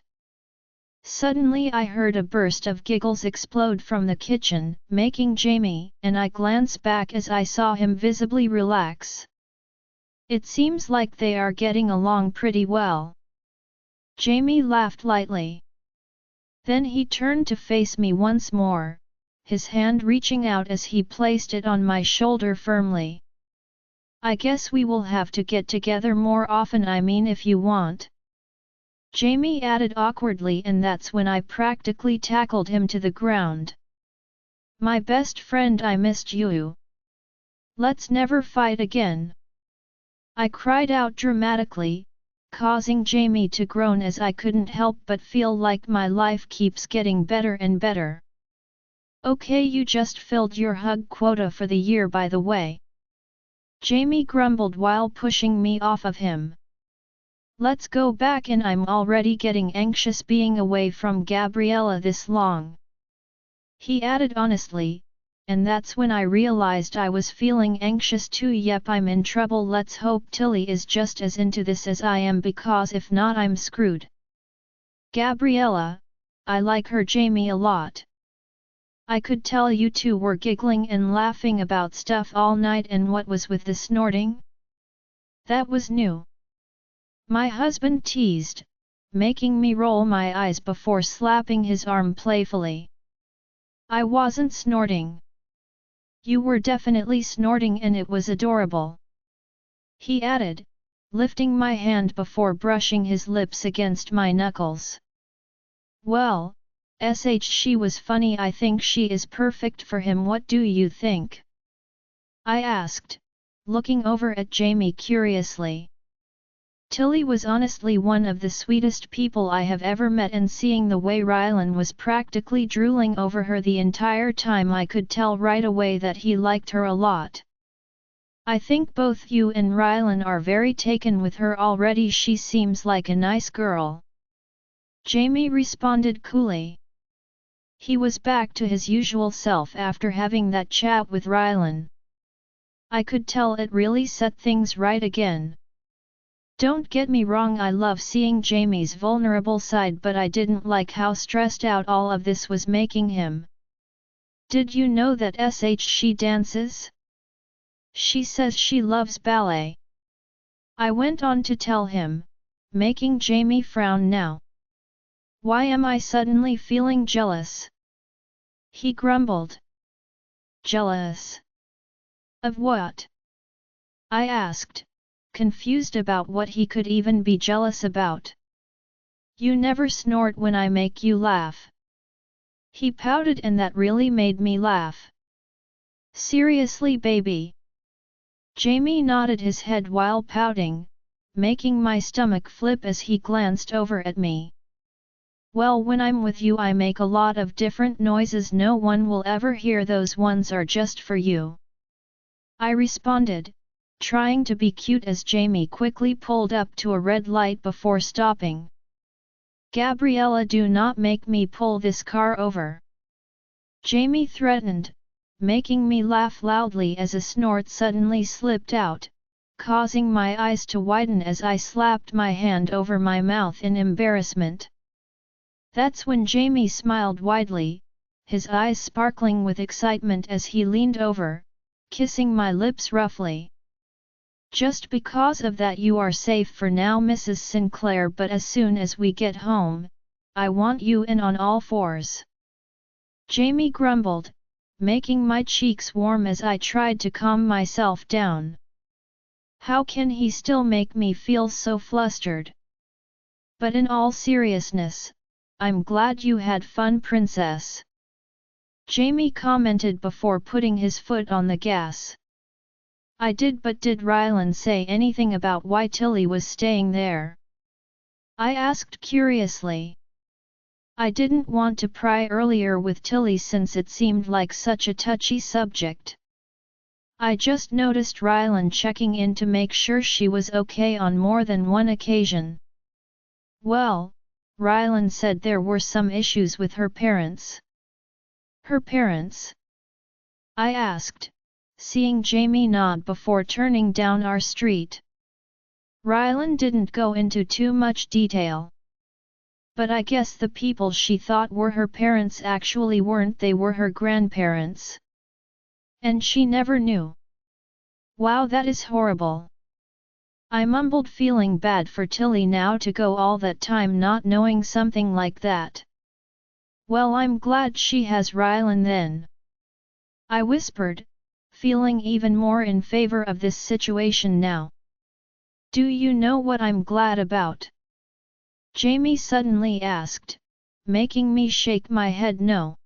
Suddenly I heard a burst of giggles explode from the kitchen, making Jamie and I glance back as I saw him visibly relax. It seems like they are getting along pretty well. Jamie laughed lightly. Then he turned to face me once more, his hand reaching out as he placed it on my shoulder firmly. I guess we will have to get together more often, I mean if you want. Jamie added awkwardly, and that's when I practically tackled him to the ground. My best friend, I missed you. Let's never fight again. I cried out dramatically, causing Jamie to groan as I couldn't help but feel like my life keeps getting better and better. Okay, you just filled your hug quota for the year, by the way. Jamie grumbled while pushing me off of him. Let's go back, and I'm already getting anxious being away from Gabriella this long. He added honestly, and that's when I realized I was feeling anxious too. Yep, I'm in trouble. Let's hope Tilly is just as into this as I am, because if not, I'm screwed. Gabriella, I like her. Jamie, a lot. I could tell you two were giggling and laughing about stuff all night, and what was with the snorting? That was new. My husband teased, making me roll my eyes before slapping his arm playfully. I wasn't snorting. You were definitely snorting, and it was adorable. He added, lifting my hand before brushing his lips against my knuckles. Well, she was funny. I think she is perfect for him. What do you think? I asked, looking over at Jamie curiously. Tilly was honestly one of the sweetest people I have ever met, and seeing the way Rylan was practically drooling over her the entire time, I could tell right away that he liked her a lot. I think both you and Rylan are very taken with her already. She seems like a nice girl. Jamie responded coolly. He was back to his usual self after having that chat with Rylan. I could tell it really set things right again. Don't get me wrong, I love seeing Jamie's vulnerable side, but I didn't like how stressed out all of this was making him. Did you know that she dances? She says she loves ballet. I went on to tell him, making Jamie frown now. Why am I suddenly feeling jealous? He grumbled. Jealous? Of what? I asked, confused about what he could even be jealous about. You never snort when I make you laugh. He pouted, and that really made me laugh. Seriously, baby? Jamie nodded his head while pouting, making my stomach flip as he glanced over at me. Well, when I'm with you I make a lot of different noises. No one will ever hear. Those ones are just for you. I responded, trying to be cute as Jamie quickly pulled up to a red light before stopping. Gabriella, do not make me pull this car over. Jamie threatened, making me laugh loudly as a snort suddenly slipped out, causing my eyes to widen as I slapped my hand over my mouth in embarrassment. That's when Jamie smiled widely, his eyes sparkling with excitement as he leaned over, kissing my lips roughly. Just because of that you are safe for now, Mrs. Sinclair, but as soon as we get home, I want you in on all fours. Jamie grumbled, making my cheeks warm as I tried to calm myself down. How can he still make me feel so flustered? But in all seriousness, I'm glad you had fun, princess. Jamie commented before putting his foot on the gas. I did, but did Rylan say anything about why Tilly was staying there? I asked curiously. I didn't want to pry earlier with Tilly since it seemed like such a touchy subject. I just noticed Rylan checking in to make sure she was okay on more than one occasion. Well, Rylan said there were some issues with her parents. Her parents? I asked, seeing Jamie nod before turning down our street. Rylan didn't go into too much detail. But I guess the people she thought were her parents actually weren't. They were her grandparents. And she never knew. Wow, that is horrible. I mumbled, feeling bad for Tilly now to go all that time not knowing something like that. Well, I'm glad she has Rylan then. I whispered, feeling even more in favor of this situation now. Do you know what I'm glad about? Jamie suddenly asked, making me shake my head no.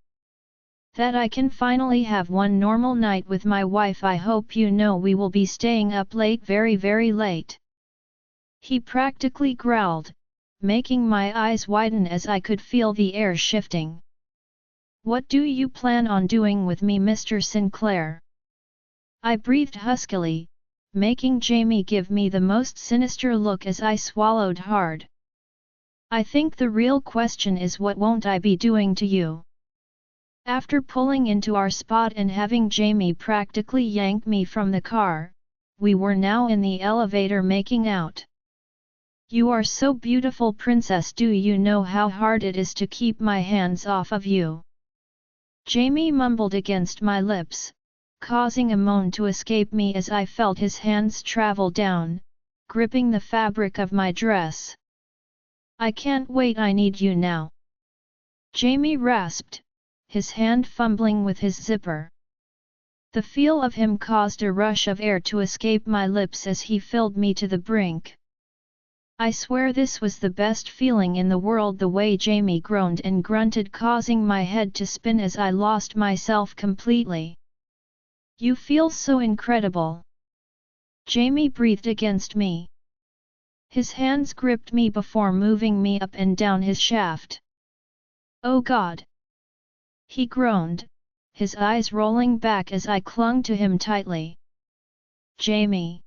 That I can finally have one normal night with my wife. I hope you know we will be staying up late, very late. He practically growled, making my eyes widen as I could feel the air shifting. What do you plan on doing with me, Mr. Sinclair? I breathed huskily, making Jamie give me the most sinister look as I swallowed hard. I think the real question is, what won't I be doing to you? After pulling into our spot and having Jamie practically yank me from the car, we were now in the elevator making out. You are so beautiful, princess. Do you know how hard it is to keep my hands off of you? Jamie mumbled against my lips, causing a moan to escape me as I felt his hands travel down, gripping the fabric of my dress. I can't wait, I need you now. Jamie rasped, his hand fumbling with his zipper. The feel of him caused a rush of air to escape my lips as he filled me to the brink. I swear this was the best feeling in the world, the way Jamie groaned and grunted, causing my head to spin as I lost myself completely. You feel so incredible. Jamie breathed against me. His hands gripped me before moving me up and down his shaft. Oh God! He groaned, his eyes rolling back as I clung to him tightly. Jamie!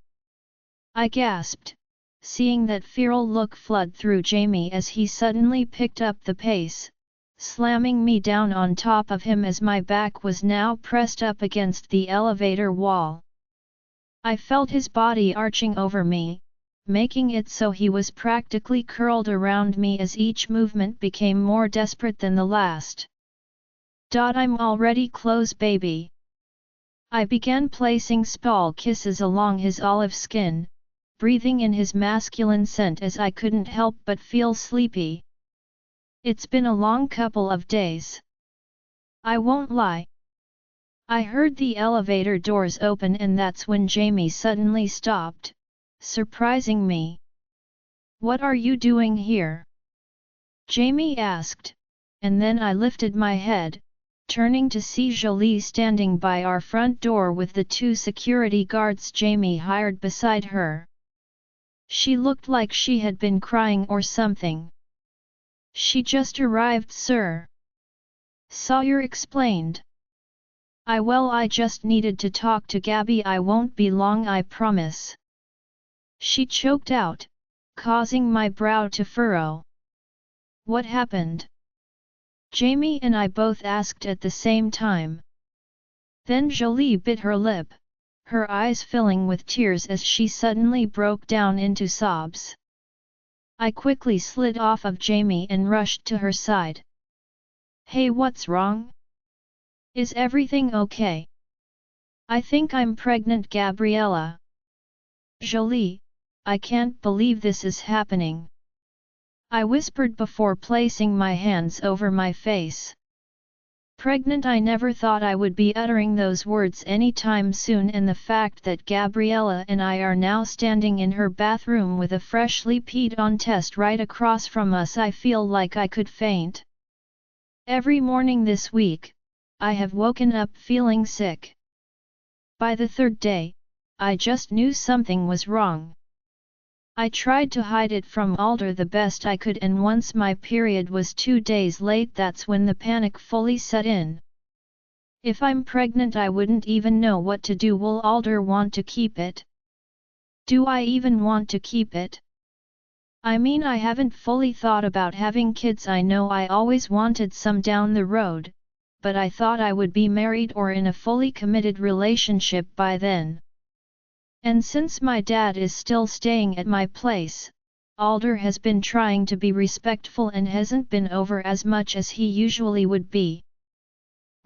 I gasped, seeing that feral look flood through Jamie as he suddenly picked up the pace, slamming me down on top of him as my back was now pressed up against the elevator wall. I felt his body arching over me, making it so he was practically curled around me as each movement became more desperate than the last. I'm already close, baby. I began placing small kisses along his olive skin, breathing in his masculine scent as I couldn't help but feel sleepy. It's been a long couple of days. I won't lie. I heard the elevator doors open, and that's when Jamie suddenly stopped, surprising me. What are you doing here? Jamie asked, and then I lifted my head, turning to see Jolie standing by our front door with the 2 security guards Jamie hired beside her. She looked like she had been crying or something. She just arrived, sir. Sawyer explained. I just needed to talk to Gabby. I won't be long, I promise. She choked out, causing my brow to furrow. What happened? Jamie and I both asked at the same time. Then Jolie bit her lip, her eyes filling with tears as she suddenly broke down into sobs. I quickly slid off of Jamie and rushed to her side. Hey, what's wrong? Is everything okay? I think I'm pregnant, Gabriella. Jolie, I can't believe this is happening. I whispered before placing my hands over my face. Pregnant? I never thought I would be uttering those words anytime soon, and the fact that Gabriella and I are now standing in her bathroom with a freshly peed-on test right across from us, I feel like I could faint. Every morning this week, I have woken up feeling sick. By the 3rd day, I just knew something was wrong. I tried to hide it from Alder the best I could, and once my period was 2 days late, that's when the panic fully set in. If I'm pregnant, I wouldn't even know what to do. Will Alder want to keep it? Do I even want to keep it? I mean, I haven't fully thought about having kids. I know I always wanted some down the road, but I thought I would be married or in a fully committed relationship by then. And since my dad is still staying at my place, Alder has been trying to be respectful and hasn't been over as much as he usually would be.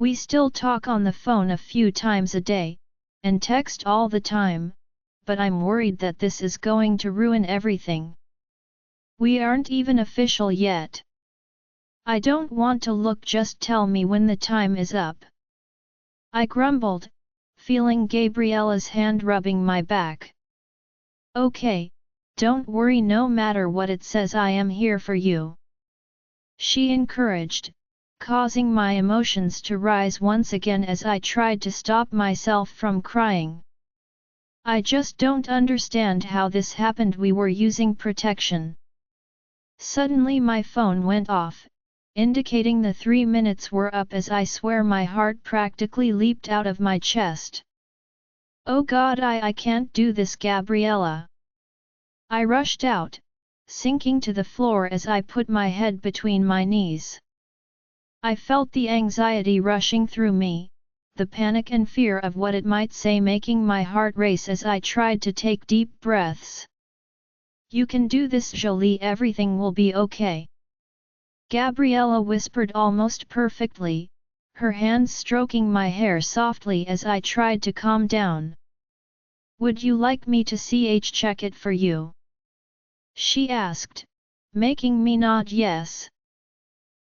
We still talk on the phone a few times a day, and text all the time, but I'm worried that this is going to ruin everything. We aren't even official yet. I don't want to look, just tell me when the time is up. I grumbled, feeling Gabriella's hand rubbing my back. Okay, don't worry, no matter what it says, I am here for you. She encouraged, causing my emotions to rise once again as I tried to stop myself from crying. I just don't understand how this happened. We were using protection. Suddenly my phone went off, indicating the 3 minutes were up as I swear my heart practically leaped out of my chest. Oh God, I can't do this, Gabriella. I rushed out, sinking to the floor as I put my head between my knees. I felt the anxiety rushing through me, the panic and fear of what it might say making my heart race as I tried to take deep breaths. You can do this, Jolie, everything will be okay. Gabriella whispered almost perfectly, her hands stroking my hair softly as I tried to calm down. Would you like me to check it for you? She asked, making me nod yes.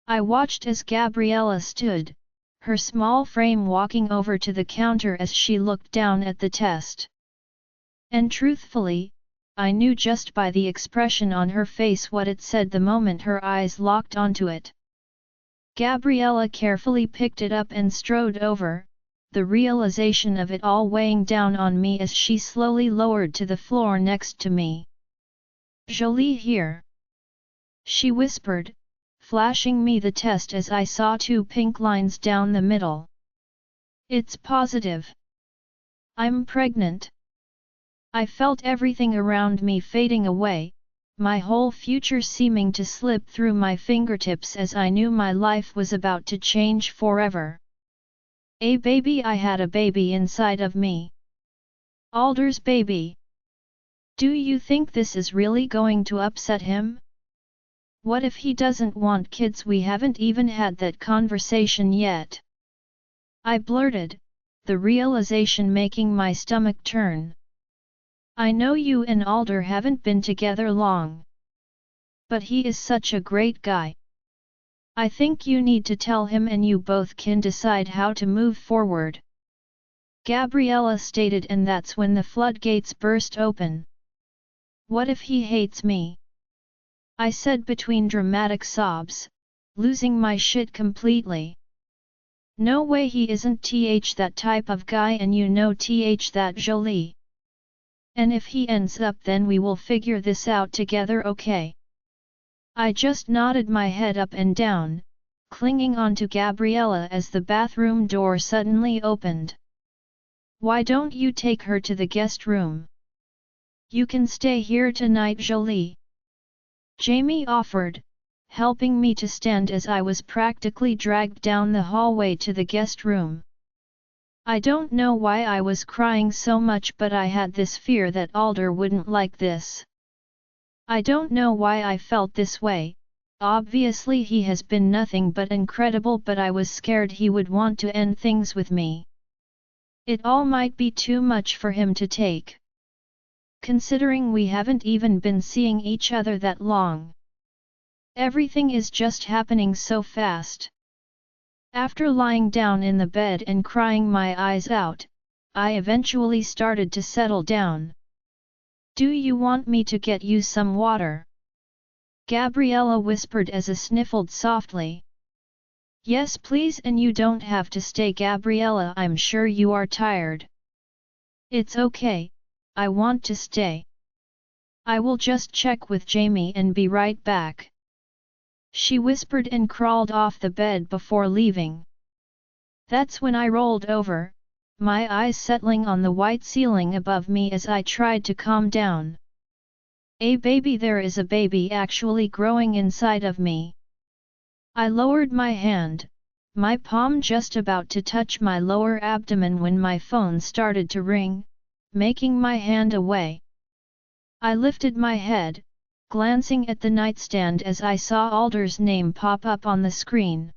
I watched as Gabriella stood, her small frame walking over to the counter as she looked down at the test. And truthfully, I knew just by the expression on her face what it said the moment her eyes locked onto it. Gabriella carefully picked it up and strode over, the realization of it all weighing down on me as she slowly lowered to the floor next to me. Jolie here. She whispered, flashing me the test as I saw 2 pink lines down the middle. It's positive. I'm pregnant. I felt everything around me fading away, my whole future seeming to slip through my fingertips as I knew my life was about to change forever. A baby, I had a baby inside of me. Alder's baby. Do you think this is really going to upset him? What if he doesn't want kids? We haven't even had that conversation yet. I blurted, the realization making my stomach turn. I know you and Alder haven't been together long. But he is such a great guy. I think you need to tell him and you both can decide how to move forward. Gabriella stated, and that's when the floodgates burst open. What if he hates me? I said between dramatic sobs, losing my shit completely. No way, he isn't that type of guy, and you know that, Jolie. And if he ends up, then we will figure this out together, okay? I just nodded my head up and down, clinging onto Gabriella as the bathroom door suddenly opened. Why don't you take her to the guest room? You can stay here tonight, Jolie. Jamie offered, helping me to stand as I was practically dragged down the hallway to the guest room. I don't know why I was crying so much, but I had this fear that Alder wouldn't like this. I don't know why I felt this way, obviously he has been nothing but incredible, but I was scared he would want to end things with me. It all might be too much for him to take. Considering we haven't even been seeing each other that long. Everything is just happening so fast. After lying down in the bed and crying my eyes out, I eventually started to settle down. Do you want me to get you some water? Gabriella whispered as I sniffled softly. Yes please, and you don't have to stay, Gabriella, I'm sure you are tired. It's okay, I want to stay. I will just check with Jamie and be right back. She whispered and crawled off the bed before leaving. That's when I rolled over, my eyes settling on the white ceiling above me as I tried to calm down. A baby, there is a baby actually growing inside of me. I lowered my hand, my palm just about to touch my lower abdomen when my phone started to ring, making my hand away. I lifted my head, glancing at the nightstand as I saw Alder's name pop up on the screen.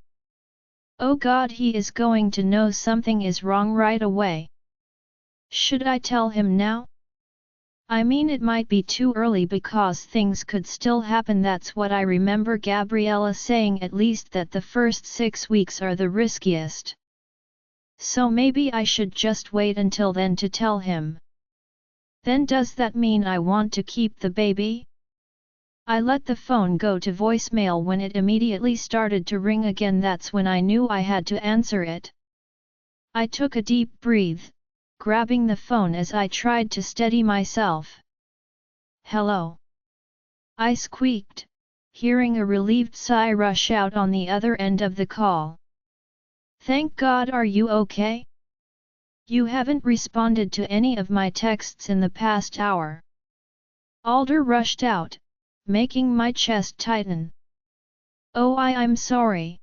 Oh God, he is going to know something is wrong right away. Should I tell him now? I mean, it might be too early because things could still happen. That's what I remember Gabriella saying, at least that the first 6 weeks are the riskiest. So maybe I should just wait until then to tell him. Then does that mean I want to keep the baby? I let the phone go to voicemail when it immediately started to ring again. That's when I knew I had to answer it. I took a deep breath, grabbing the phone as I tried to steady myself. "Hello?" I squeaked, hearing a relieved sigh rush out on the other end of the call. "Thank God, are you okay? You haven't responded to any of my texts in the past hour." Alder rushed out, making my chest tighten. "Oh, I'm sorry.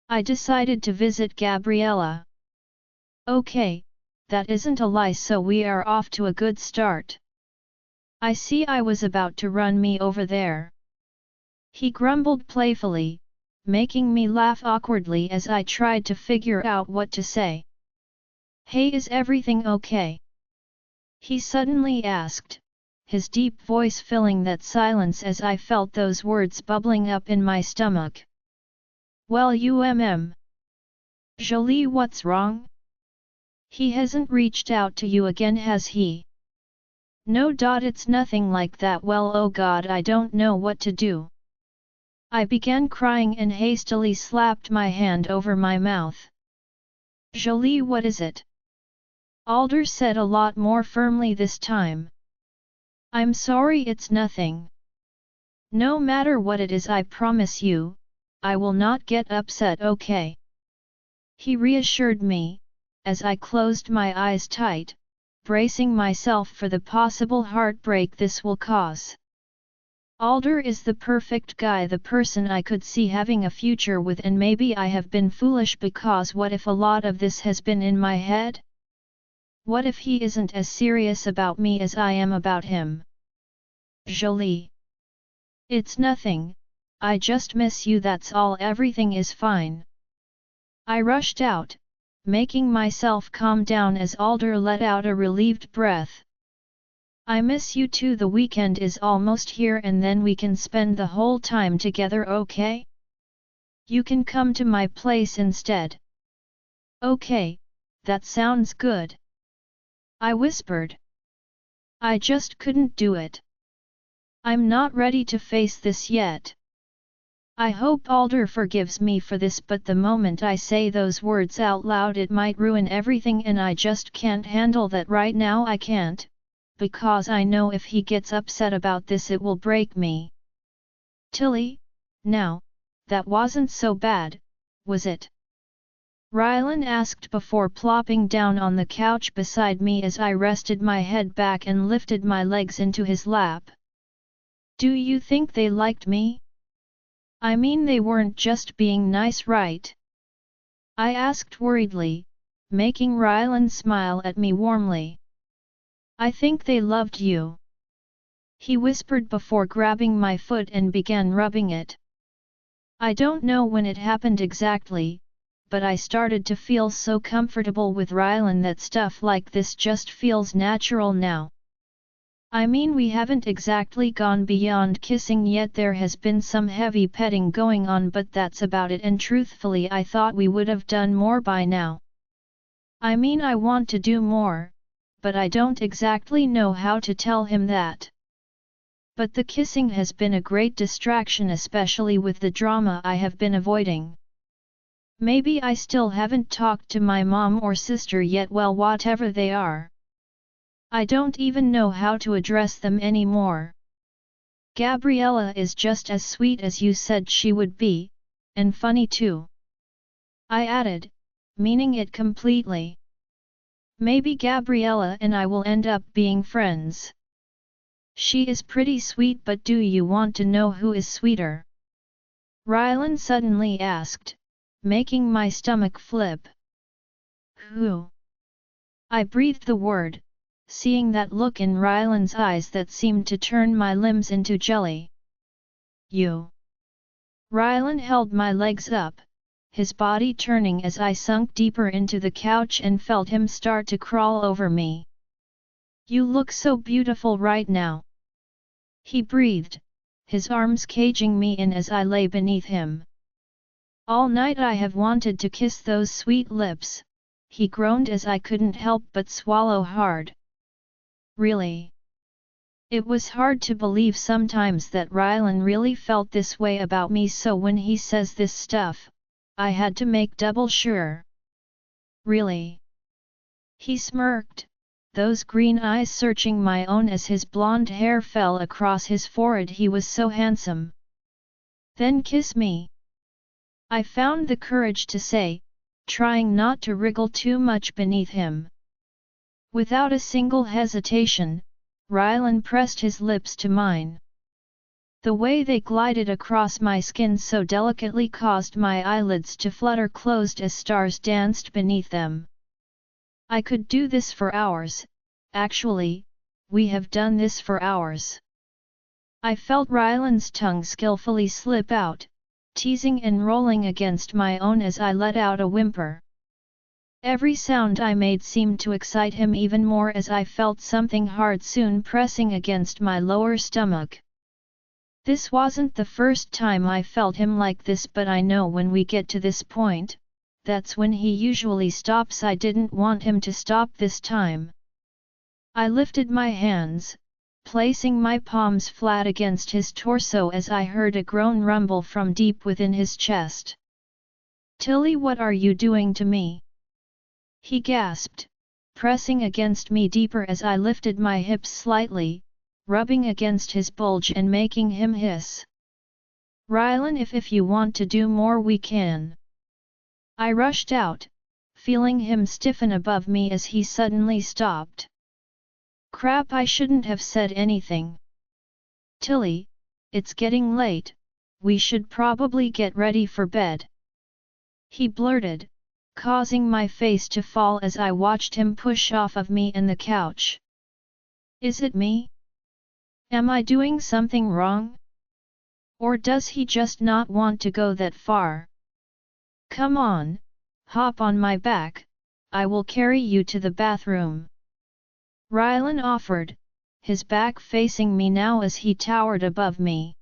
I decided to visit Gabriella." "Okay, that isn't a lie, so we are off to a good start. I see I was about to run me over there," he grumbled playfully, making me laugh awkwardly as I tried to figure out what to say. "Hey, is everything okay?" he suddenly asked, his deep voice filling that silence as I felt those words bubbling up in my stomach. "Well, Jolie, what's wrong? He hasn't reached out to you again, has he?" "No. It's nothing like that." "Well, oh God, I don't know what to do." I began crying and hastily slapped my hand over my mouth. "Jolie, what is it?" Alder said a lot more firmly this time. "I'm sorry, it's nothing. No matter what it is, I promise you, I will not get upset, okay?" he reassured me, as I closed my eyes tight, bracing myself for the possible heartbreak this will cause. Alder is the perfect guy, the person I could see having a future with, and maybe I have been foolish, because what if a lot of this has been in my head? What if he isn't as serious about me as I am about him? "Jolie. It's nothing, I just miss you, that's all, everything is fine." I rushed out, making myself calm down as Alder let out a relieved breath. "I miss you too. The weekend is almost here and then we can spend the whole time together, okay? You can come to my place instead." "Okay, that sounds good," I whispered. I just couldn't do it. "I'm not ready to face this yet. I hope Alder forgives me for this, but the moment I say those words out loud it might ruin everything, and I just can't handle that right now. I can't, because I know if he gets upset about this it will break me." "Tilly, now, that wasn't so bad, was it?" Rylan asked before plopping down on the couch beside me as I rested my head back and lifted my legs into his lap. "Do you think they liked me? I mean, they weren't just being nice, right?" I asked worriedly, making Rylan smile at me warmly. "I think they loved you," he whispered before grabbing my foot and began rubbing it. I don't know when it happened exactly, but I started to feel so comfortable with Rylan that stuff like this just feels natural now. I mean, we haven't exactly gone beyond kissing yet, there has been some heavy petting going on, but that's about it, and truthfully I thought we would have done more by now. I mean, I want to do more, but I don't exactly know how to tell him that. But the kissing has been a great distraction, especially with the drama I have been avoiding. Maybe I still haven't talked to my mom or sister yet, well, whatever they are. I don't even know how to address them anymore. Gabriella is just as sweet as you said she would be, and funny too," I added, meaning it completely. "Maybe Gabriella and I will end up being friends. She is pretty sweet, but do you want to know who is sweeter?" Rylan suddenly asked, making my stomach flip. "Who?" I breathed the word, seeing that look in Rylan's eyes that seemed to turn my limbs into jelly. "You." Rylan held my legs up, his body turning as I sunk deeper into the couch and felt him start to crawl over me. "You look so beautiful right now," he breathed, his arms caging me in as I lay beneath him. "All night I have wanted to kiss those sweet lips," he groaned as I couldn't help but swallow hard. "Really? It was hard to believe sometimes that Rylan really felt this way about me, so when he says this stuff, I had to make double sure. Really? He smirked, those green eyes searching my own as his blonde hair fell across his forehead. He was so handsome. Then kiss me. I found the courage to say, trying not to wriggle too much beneath him. Without a single hesitation, Rylan pressed his lips to mine. The way they glided across my skin so delicately caused my eyelids to flutter closed as stars danced beneath them. I could do this for hours. Actually, we have done this for hours. I felt Rylan's tongue skillfully slip out, teasing and rolling against my own as I let out a whimper. Every sound I made seemed to excite him even more as I felt something hard soon pressing against my lower stomach. This wasn't the first time I felt him like this, but I know when we get to this point, that's when he usually stops. I didn't want him to stop this time. I lifted my hands, placing my palms flat against his torso as I heard a groan rumble from deep within his chest. "Tilly, what are you doing to me?" he gasped, pressing against me deeper as I lifted my hips slightly, rubbing against his bulge and making him hiss. "Rylan, if you want to do more we can." I rushed out, feeling him stiffen above me as he suddenly stopped. Crap, I shouldn't have said anything. "Tilly, it's getting late, we should probably get ready for bed," he blurted, causing my face to fall as I watched him push off of me and the couch. Is it me? Am I doing something wrong? Or does he just not want to go that far? "Come on, hop on my back, I will carry you to the bathroom," Rylan offered, his back facing me now as he towered above me.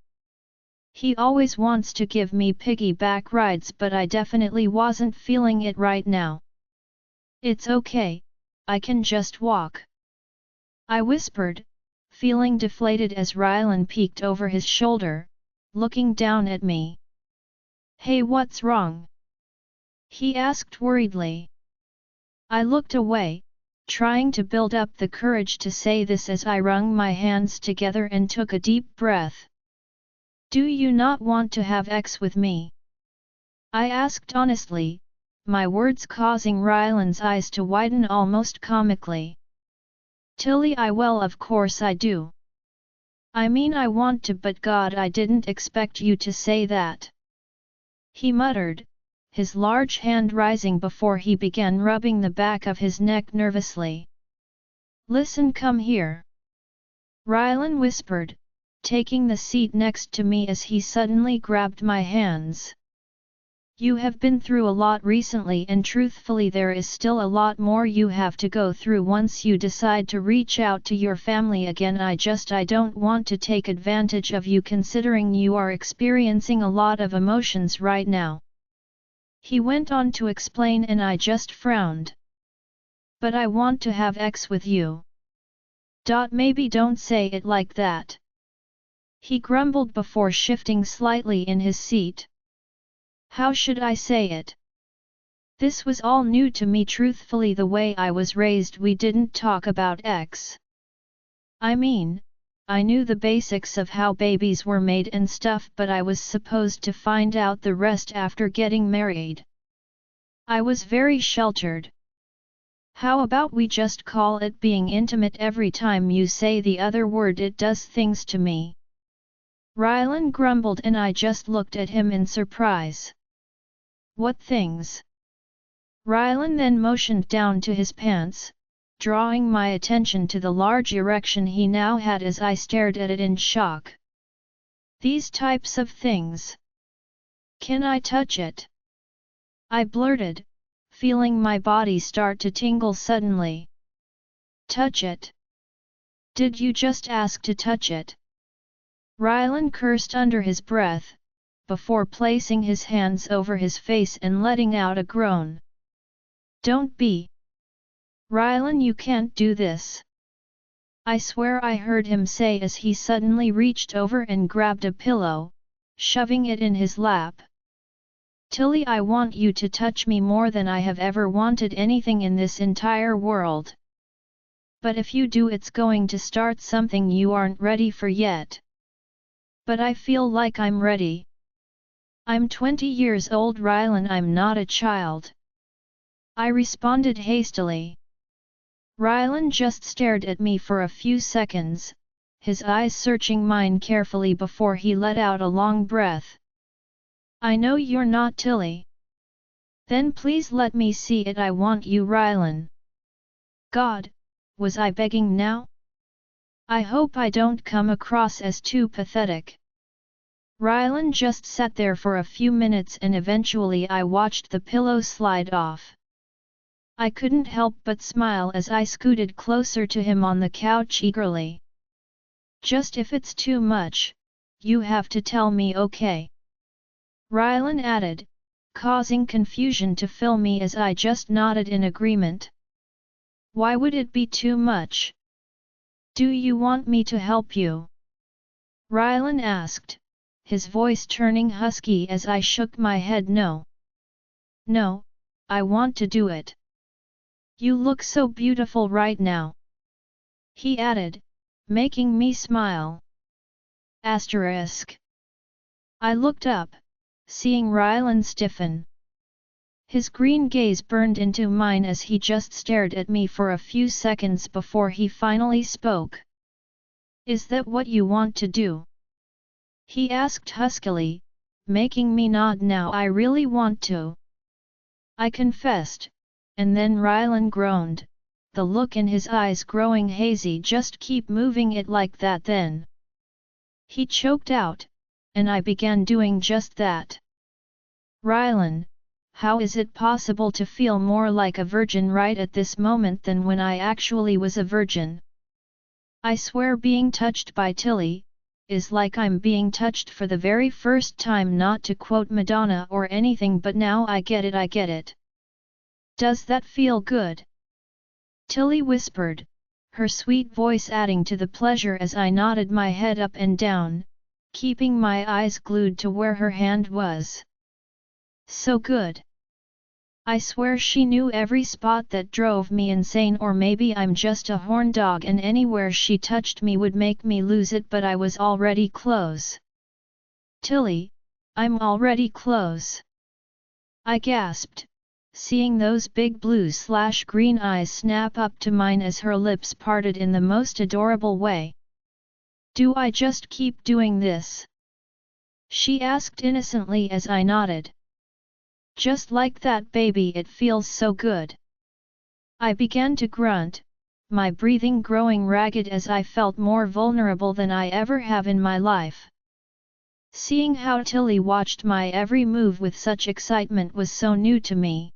He always wants to give me piggyback rides, but I definitely wasn't feeling it right now. "It's okay, I can just walk," I whispered, feeling deflated as Rylan peeked over his shoulder, looking down at me. "Hey, what's wrong?" he asked worriedly. I looked away, trying to build up the courage to say this as I wrung my hands together and took a deep breath. "Do you not want to have sex with me?" I asked honestly, my words causing Rylan's eyes to widen almost comically. "Tilly, well, of course I do. I mean, I want to, but God, I didn't expect you to say that," he muttered, his large hand rising before he began rubbing the back of his neck nervously. "Listen, come here," Rylan whispered, taking the seat next to me as he suddenly grabbed my hands. "You have been through a lot recently, and truthfully there is still a lot more you have to go through once you decide to reach out to your family again. I don't want to take advantage of you, considering you are experiencing a lot of emotions right now," he went on to explain, and I just frowned. "But I want to have sex with you." "Maybe don't say it like that," he grumbled before shifting slightly in his seat. "How should I say it?" This was all new to me. Truthfully, the way I was raised, we didn't talk about sex. I mean, I knew the basics of how babies were made and stuff, but I was supposed to find out the rest after getting married. I was very sheltered. "How about we just call it being intimate? Every time you say the other word it does things to me," Rylan grumbled, and I just looked at him in surprise. "What things?" Rylan then motioned down to his pants, drawing my attention to the large erection he now had as I stared at it in shock. "These types of things. Can I touch it?" I blurted, feeling my body start to tingle suddenly. "Touch it? Did you just ask to touch it?" Rylan cursed under his breath, before placing his hands over his face and letting out a groan. "Don't be! Rylan, you can't do this." I swear I heard him say as he suddenly reached over and grabbed a pillow, shoving it in his lap. Tilly, I want you to touch me more than I have ever wanted anything in this entire world. But if you do, it's going to start something you aren't ready for yet. But I feel like I'm ready. I'm 20 years old, Rylan, I'm not a child. I responded hastily. Rylan just stared at me for a few seconds, his eyes searching mine carefully before he let out a long breath. I know you're not Tilly. Then please let me see it, I want you, Rylan. God, was I begging now? I hope I don't come across as too pathetic. Rylan just sat there for a few minutes and eventually I watched the pillow slide off. I couldn't help but smile as I scooted closer to him on the couch eagerly. Just if it's too much, you have to tell me, okay? Rylan added, causing confusion to fill me as I just nodded in agreement. Why would it be too much? Do you want me to help you? Rylan asked, his voice turning husky as I shook my head no. No, I want to do it. You look so beautiful right now. He added, making me smile. Asterisk. I looked up, seeing Rylan stiffen. His green gaze burned into mine as he just stared at me for a few seconds before he finally spoke. Is that what you want to do? He asked huskily, making me nod. Now I really want to. I confessed, and then Rylan groaned, the look in his eyes growing hazy. Just keep moving it like that then. He choked out, and I began doing just that. Rylan, how is it possible to feel more like a virgin right at this moment than when I actually was a virgin? I swear being touched by Tilly is like I'm being touched for the very first time, not to quote Madonna or anything, but now I get it, I get it. Does that feel good? Tilly whispered, her sweet voice adding to the pleasure as I nodded my head up and down, keeping my eyes glued to where her hand was. So good. I swear she knew every spot that drove me insane, or maybe I'm just a horn dog and anywhere she touched me would make me lose it, but I was already close. Tilly, I'm already close. I gasped, seeing those big blue/green eyes snap up to mine as her lips parted in the most adorable way. Do I just keep doing this? She asked innocently as I nodded. Just like that, baby, it feels so good. I began to grunt, my breathing growing ragged as I felt more vulnerable than I ever have in my life. Seeing how Tilly watched my every move with such excitement was so new to me.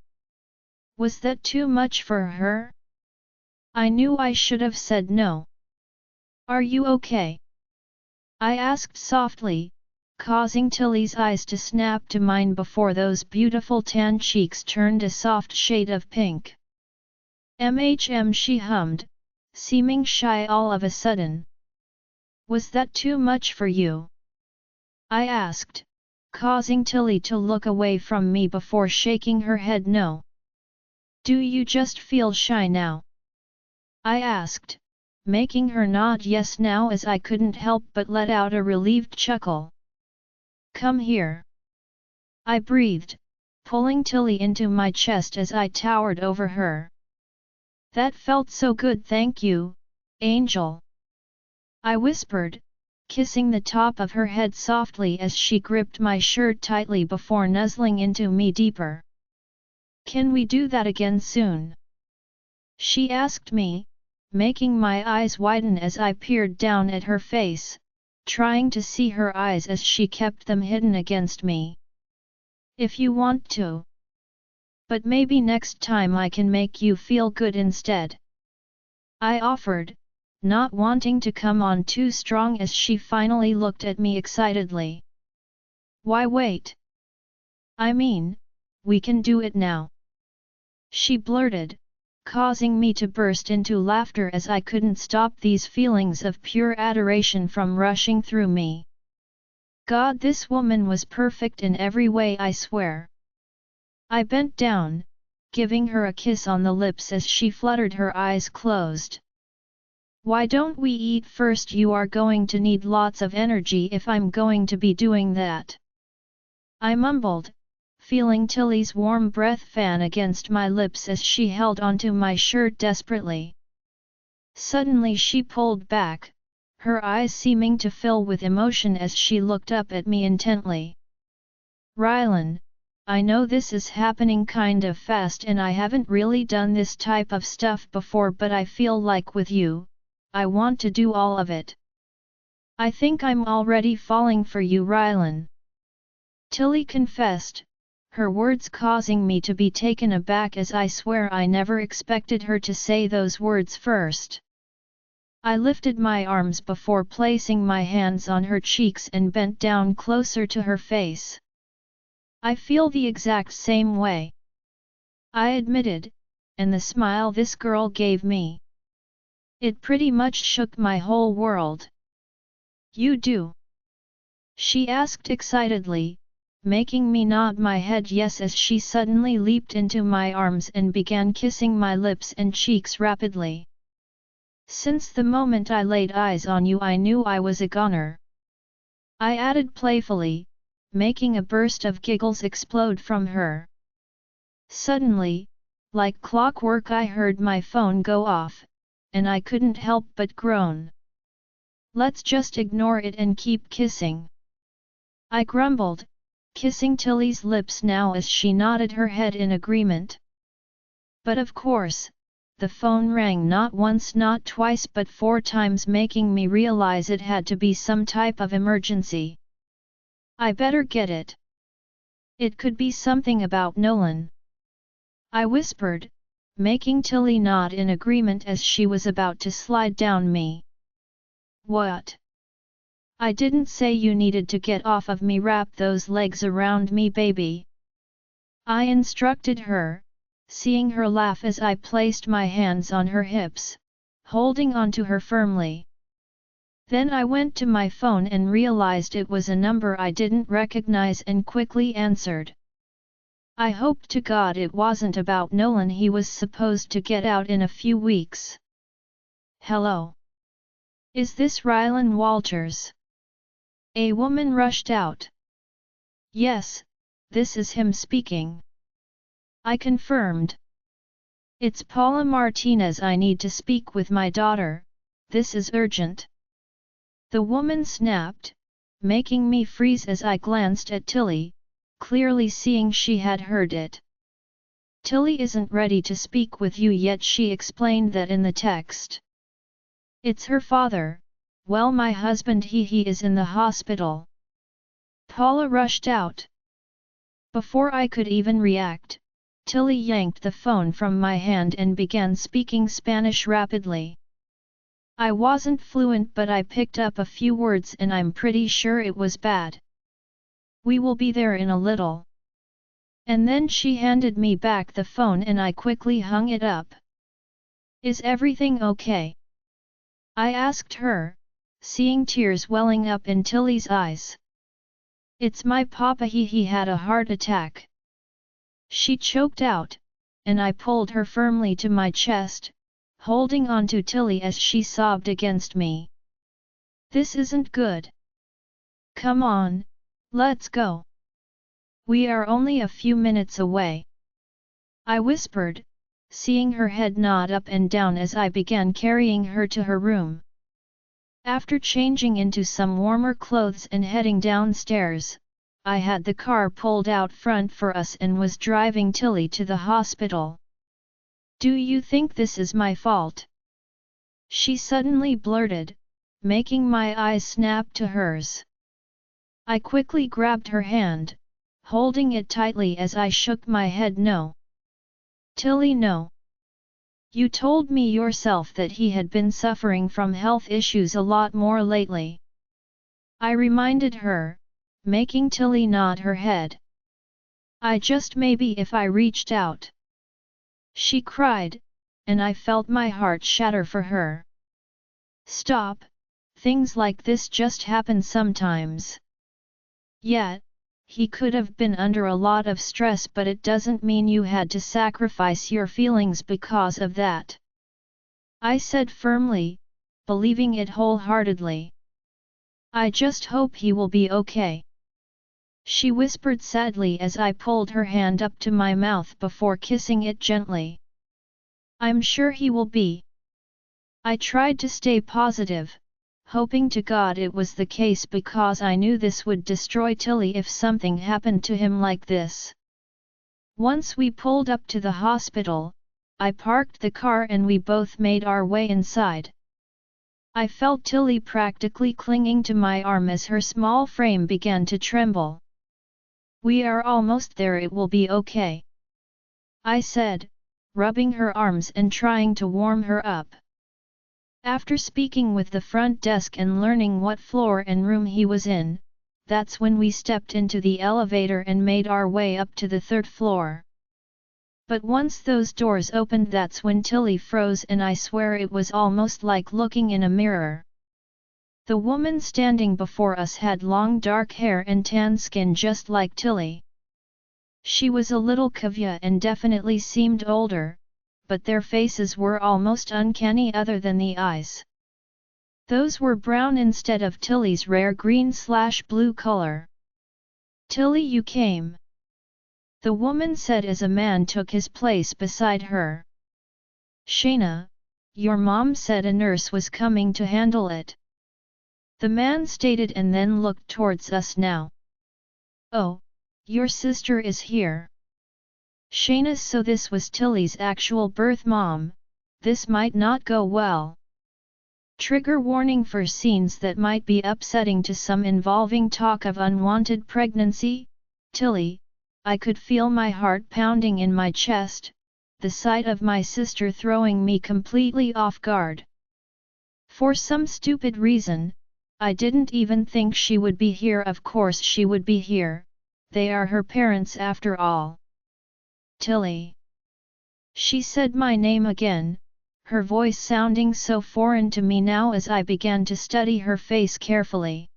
Was that too much for her? I knew I should have said no. Are you okay? I asked softly, causing Tilly's eyes to snap to mine before those beautiful tan cheeks turned a soft shade of pink. She hummed, seeming shy all of a sudden. Was that too much for you? I asked, causing Tilly to look away from me before shaking her head no. Do you just feel shy now? I asked, making her nod yes now as I couldn't help but let out a relieved chuckle. Come here. I breathed, pulling Tilly into my chest as I towered over her. That felt so good, thank you, Angel. I whispered, kissing the top of her head softly as she gripped my shirt tightly before nuzzling into me deeper. Can we do that again soon? She asked me, making my eyes widen as I peered down at her face, trying to see her eyes as she kept them hidden against me. If you want to. But maybe next time I can make you feel good instead. I offered, not wanting to come on too strong as she finally looked at me excitedly. Why wait? I mean, we can do it now. She blurted, causing me to burst into laughter as I couldn't stop these feelings of pure adoration from rushing through me. God, this woman was perfect in every way, I swear. I bent down, giving her a kiss on the lips as she fluttered her eyes closed. Why don't we eat first? You are going to need lots of energy if I'm going to be doing that. I mumbled, feeling Tilly's warm breath fan against my lips as she held onto my shirt desperately. Suddenly she pulled back, her eyes seeming to fill with emotion as she looked up at me intently. Rylan, I know this is happening kind of fast and I haven't really done this type of stuff before, but I feel like with you, I want to do all of it. I think I'm already falling for you, Rylan. Tilly confessed, her words causing me to be taken aback as I swear I never expected her to say those words first. I lifted my arms before placing my hands on her cheeks and bent down closer to her face. I feel the exact same way, I admitted, and the smile this girl gave me, it pretty much shook my whole world. You do? She asked excitedly, making me nod my head yes as she suddenly leaped into my arms and began kissing my lips and cheeks rapidly. Since the moment I laid eyes on you I knew I was a goner, I added playfully, making a burst of giggles explode from her. Suddenly, like clockwork, I heard my phone go off, and I couldn't help but groan. Let's just ignore it and keep kissing, I grumbled, kissing Tilly's lips now as she nodded her head in agreement. But of course, the phone rang not once not twice but 4 times, making me realize it had to be some type of emergency. I better get it. It could be something about Nolan, I whispered, making Tilly nod in agreement as she was about to slide down me. What? I didn't say you needed to get off of me. Wrap those legs around me, baby, I instructed her, seeing her laugh as I placed my hands on her hips, holding onto her firmly. Then I went to my phone and realized it was a number I didn't recognize and quickly answered. I hoped to God it wasn't about Nolan. He was supposed to get out in a few weeks. Hello? Is this Rylan Walters? A woman rushed out. Yes, this is him speaking, I confirmed. It's Paula Martinez. I need to speak with my daughter, this is urgent. The woman snapped, making me freeze as I glanced at Tilly, clearly seeing she had heard it. Tilly isn't ready to speak with you yet, she explained that in the text. It's her father, well, my husband, he is in the hospital. Paula rushed out. Before I could even react, Tilly yanked the phone from my hand and began speaking Spanish rapidly. I wasn't fluent but I picked up a few words and I'm pretty sure it was bad. We will be there in a little. And then she handed me back the phone and I quickly hung it up. Is everything okay? I asked her, seeing tears welling up in Tilly's eyes. It's my papa, he had a heart attack, she choked out, and I pulled her firmly to my chest, holding on to Tilly as she sobbed against me. This isn't good. Come on, let's go. We are only a few minutes away, I whispered, seeing her head nod up and down as I began carrying her to her room. After changing into some warmer clothes and heading downstairs, I had the car pulled out front for us and was driving Tilly to the hospital. Do you think this is my fault? She suddenly blurted, making my eyes snap to hers. I quickly grabbed her hand, holding it tightly as I shook my head no. Tilly, no. You told me yourself that he had been suffering from health issues a lot more lately, I reminded her, making Tilly nod her head. I just maybe if I reached out, she cried, and I felt my heart shatter for her. Stop, things like this just happen sometimes. Yet, he could have been under a lot of stress, but it doesn't mean you had to sacrifice your feelings because of that. I said firmly, believing it wholeheartedly. I just hope he will be okay. She whispered sadly as I pulled her hand up to my mouth before kissing it gently. I'm sure he will be. I tried to stay positive, hoping to God it was the case because I knew this would destroy Tilly if something happened to him like this. Once we pulled up to the hospital, I parked the car and we both made our way inside. I felt Tilly practically clinging to my arm as her small frame began to tremble. We are almost there, it will be okay, I said, rubbing her arms and trying to warm her up. After speaking with the front desk and learning what floor and room he was in, that's when we stepped into the elevator and made our way up to the 3rd floor. But once those doors opened, that's when Tilly froze, and I swear it was almost like looking in a mirror. The woman standing before us had long dark hair and tan skin just like Tilly. She was a little caviar and definitely seemed older, but their faces were almost uncanny other than the eyes. Those were brown instead of Tilly's rare green/blue color. Tilly, you came, the woman said as a man took his place beside her. Shayna, your mom said a nurse was coming to handle it, the man stated and then looked towards us now. Oh, your sister is here. Shayna, so this was Tilly's actual birth mom, this might not go well. Trigger warning for scenes that might be upsetting to some involving talk of unwanted pregnancy. Tilly, I could feel my heart pounding in my chest, the sight of my sister throwing me completely off guard. For some stupid reason, I didn't even think she would be here. Of course she would be here, they are her parents after all. Tilly. She said my name again, her voice sounding so foreign to me now as I began to study her face carefully.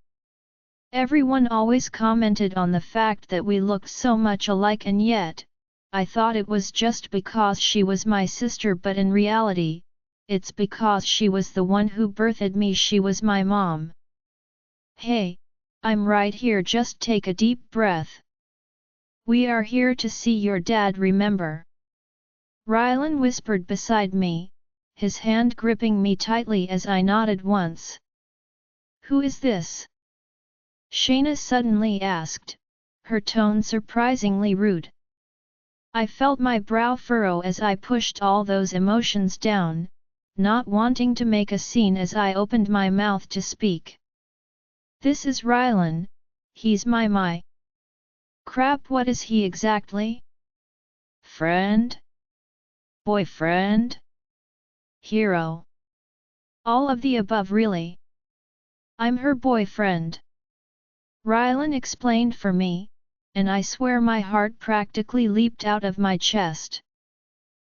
Everyone always commented on the fact that we looked so much alike, and yet, I thought it was just because she was my sister, but in reality, it's because she was the one who birthed me. She was my mom. Hey, I'm right here, just take a deep breath. We are here to see your dad, remember? Rylan whispered beside me, his hand gripping me tightly as I nodded once. Who is this? Shayna suddenly asked, her tone surprisingly rude. I felt my brow furrow as I pushed all those emotions down, not wanting to make a scene as I opened my mouth to speak. This is Rylan, he's my crap, what is he exactly? Friend? Boyfriend? Hero? All of the above, really. I'm her boyfriend. Rylan explained for me, and I swear my heart practically leaped out of my chest.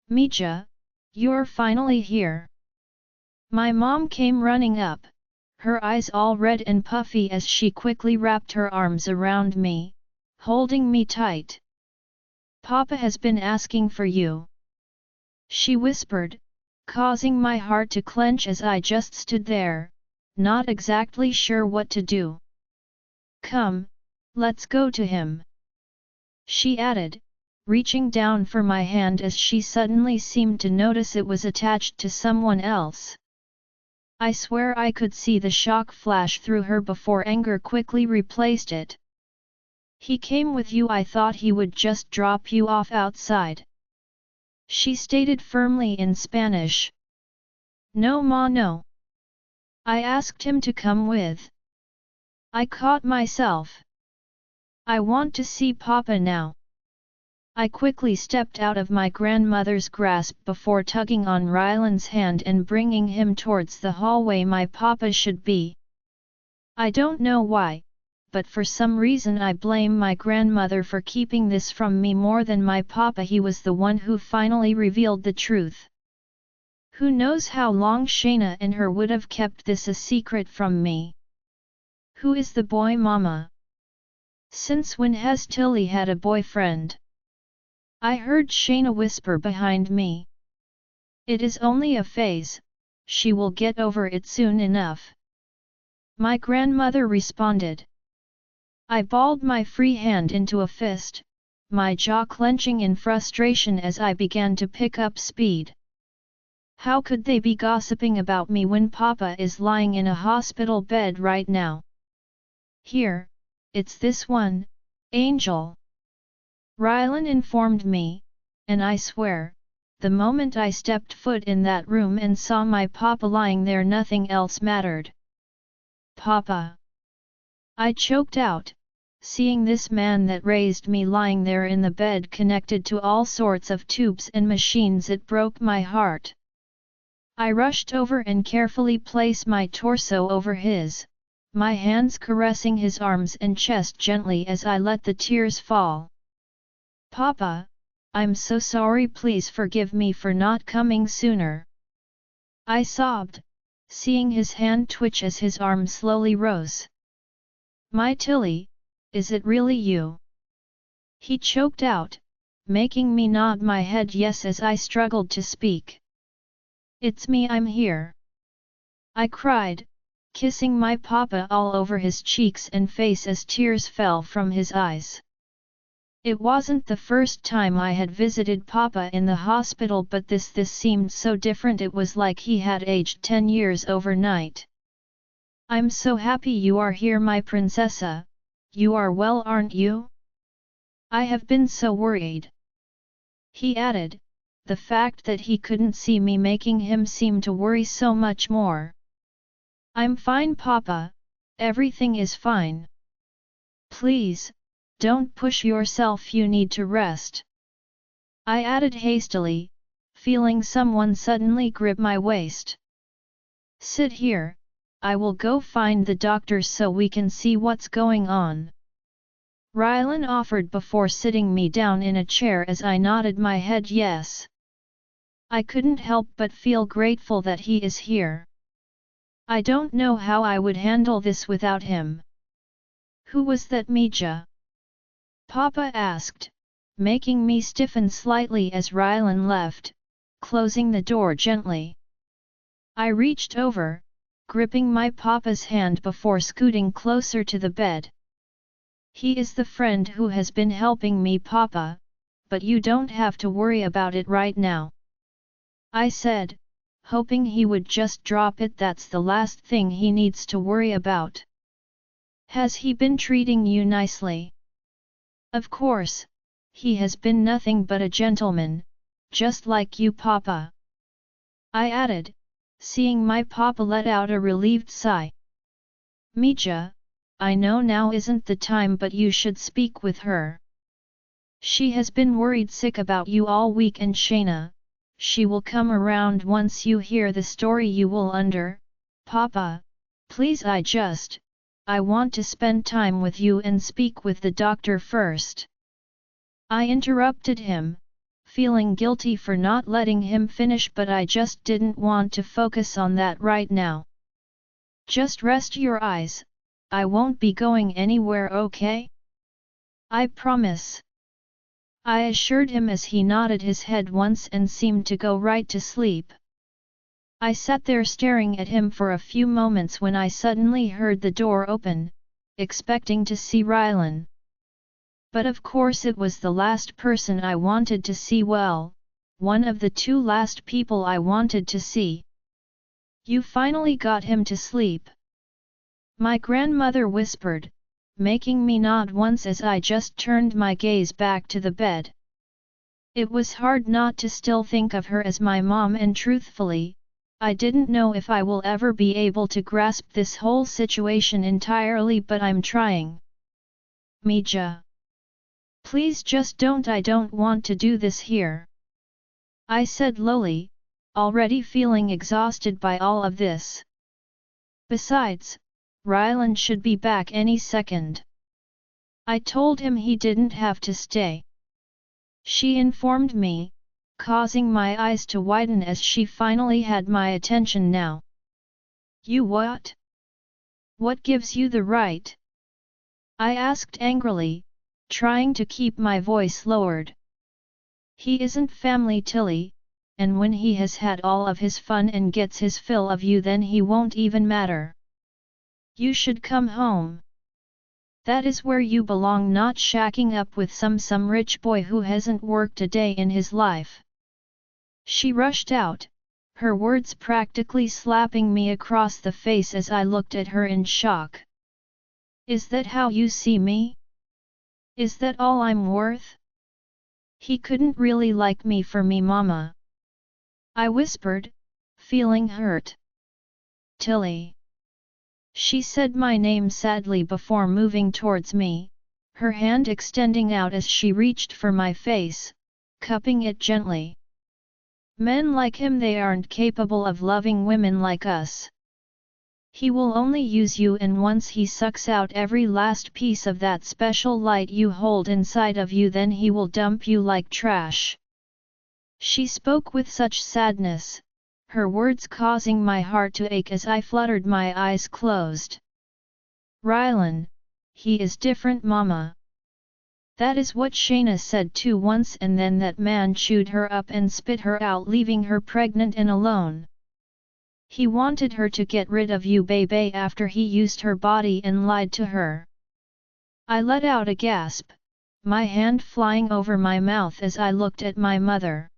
Mija, you're finally here. My mom came running up, her eyes all red and puffy as she quickly wrapped her arms around me, holding me tight. Papa has been asking for you, she whispered, causing my heart to clench as I just stood there, not exactly sure what to do. Come, let's go to him, she added, reaching down for my hand as she suddenly seemed to notice it was attached to someone else. I swear I could see the shock flash through her before anger quickly replaced it. He came with you, I thought he would just drop you off outside, she stated firmly in Spanish. No ma, no. I asked him to come with. I caught myself. I want to see Papa now. I quickly stepped out of my grandmother's grasp before tugging on Rylan's hand and bringing him towards the hallway my Papa should be. I don't know why, but for some reason I blame my grandmother for keeping this from me more than my Papa. He was the one who finally revealed the truth. Who knows how long Shayna and her would have kept this a secret from me? Who is the boy mama? Since when has Tilly had a boyfriend? I heard Shayna whisper behind me. It is only a phase, she will get over it soon enough. My grandmother responded. I balled my free hand into a fist, my jaw clenching in frustration as I began to pick up speed. How could they be gossiping about me when Papa is lying in a hospital bed right now? Here, it's this one, Angel. Rylan informed me, and I swear, the moment I stepped foot in that room and saw my Papa lying there, nothing else mattered. Papa! I choked out, seeing this man that raised me lying there in the bed connected to all sorts of tubes and machines. It broke my heart. I rushed over and carefully placed my torso over his, my hands caressing his arms and chest gently as I let the tears fall. Papa, I'm so sorry, please forgive me for not coming sooner. I sobbed, seeing his hand twitch as his arm slowly rose. My Tilly, is it really you? He choked out, making me nod my head yes as I struggled to speak. It's me, I'm here. I cried, kissing my Papa all over his cheeks and face as tears fell from his eyes. It wasn't the first time I had visited Papa in the hospital, but this seemed so different. It was like he had aged 10 years overnight. I'm so happy you are here, my princessa. You are well, aren't you? I have been so worried. He added, the fact that he couldn't see me making him seem to worry so much more. I'm fine, Papa, everything is fine. Please, don't push yourself, you need to rest. I added hastily, feeling someone suddenly grip my waist. Sit here, I will go find the doctor so we can see what's going on. Rylan offered before sitting me down in a chair as I nodded my head yes. I couldn't help but feel grateful that he is here. I don't know how I would handle this without him. Who was that Mija? Papa asked, making me stiffen slightly as Rylan left, closing the door gently. I reached over, gripping my Papa's hand before scooting closer to the bed. He is the friend who has been helping me, Papa, but you don't have to worry about it right now. I said, hoping he would just drop it. That's the last thing he needs to worry about. Has he been treating you nicely? Of course, he has been nothing but a gentleman, just like you, Papa. I added, seeing my Papa let out a relieved sigh. Mija, I know now isn't the time, but you should speak with her. She has been worried sick about you all week, and Shayna, she will come around once you hear the story. You will Papa, please, I want to spend time with you and speak with the doctor first. I interrupted him, feeling guilty for not letting him finish, but I just didn't want to focus on that right now. Just rest your eyes, I won't be going anywhere, okay? I promise. I assured him as he nodded his head once and seemed to go right to sleep. I sat there staring at him for a few moments when I suddenly heard the door open, expecting to see Rylan. But of course it was the last person I wanted to see, well, one of the two last people I wanted to see. You finally got him to sleep? My grandmother whispered, making me nod once as I just turned my gaze back to the bed. It was hard not to still think of her as my mom, and truthfully, I didn't know if I will ever be able to grasp this whole situation entirely, but I'm trying. Mija. Please just don't, I don't want to do this here. I said lowly, already feeling exhausted by all of this. Besides, Rylan should be back any second. I told him he didn't have to stay. She informed me, causing my eyes to widen as she finally had my attention now. You what? What gives you the right? I asked angrily, trying to keep my voice lowered. He isn't family, Tilly, and when he has had all of his fun and gets his fill of you, then he won't even matter. You should come home. That is where you belong, not shacking up with some rich boy who hasn't worked a day in his life. She rushed out, her words practically slapping me across the face as I looked at her in shock. Is that how you see me? Is that all I'm worth? He couldn't really like me for me, Mama. I whispered, feeling hurt. Tilly. She said my name sadly before moving towards me, her hand extending out as she reached for my face, cupping it gently. Men like him, they aren't capable of loving women like us. He will only use you, and once he sucks out every last piece of that special light you hold inside of you, then he will dump you like trash. She spoke with such sadness, her words causing my heart to ache as I fluttered my eyes closed. Rylan, he is different, Mama. That is what Shayna said too once, and then that man chewed her up and spit her out, leaving her pregnant and alone. He wanted her to get rid of you, baby, after he used her body and lied to her. I let out a gasp, my hand flying over my mouth as I looked at my mother.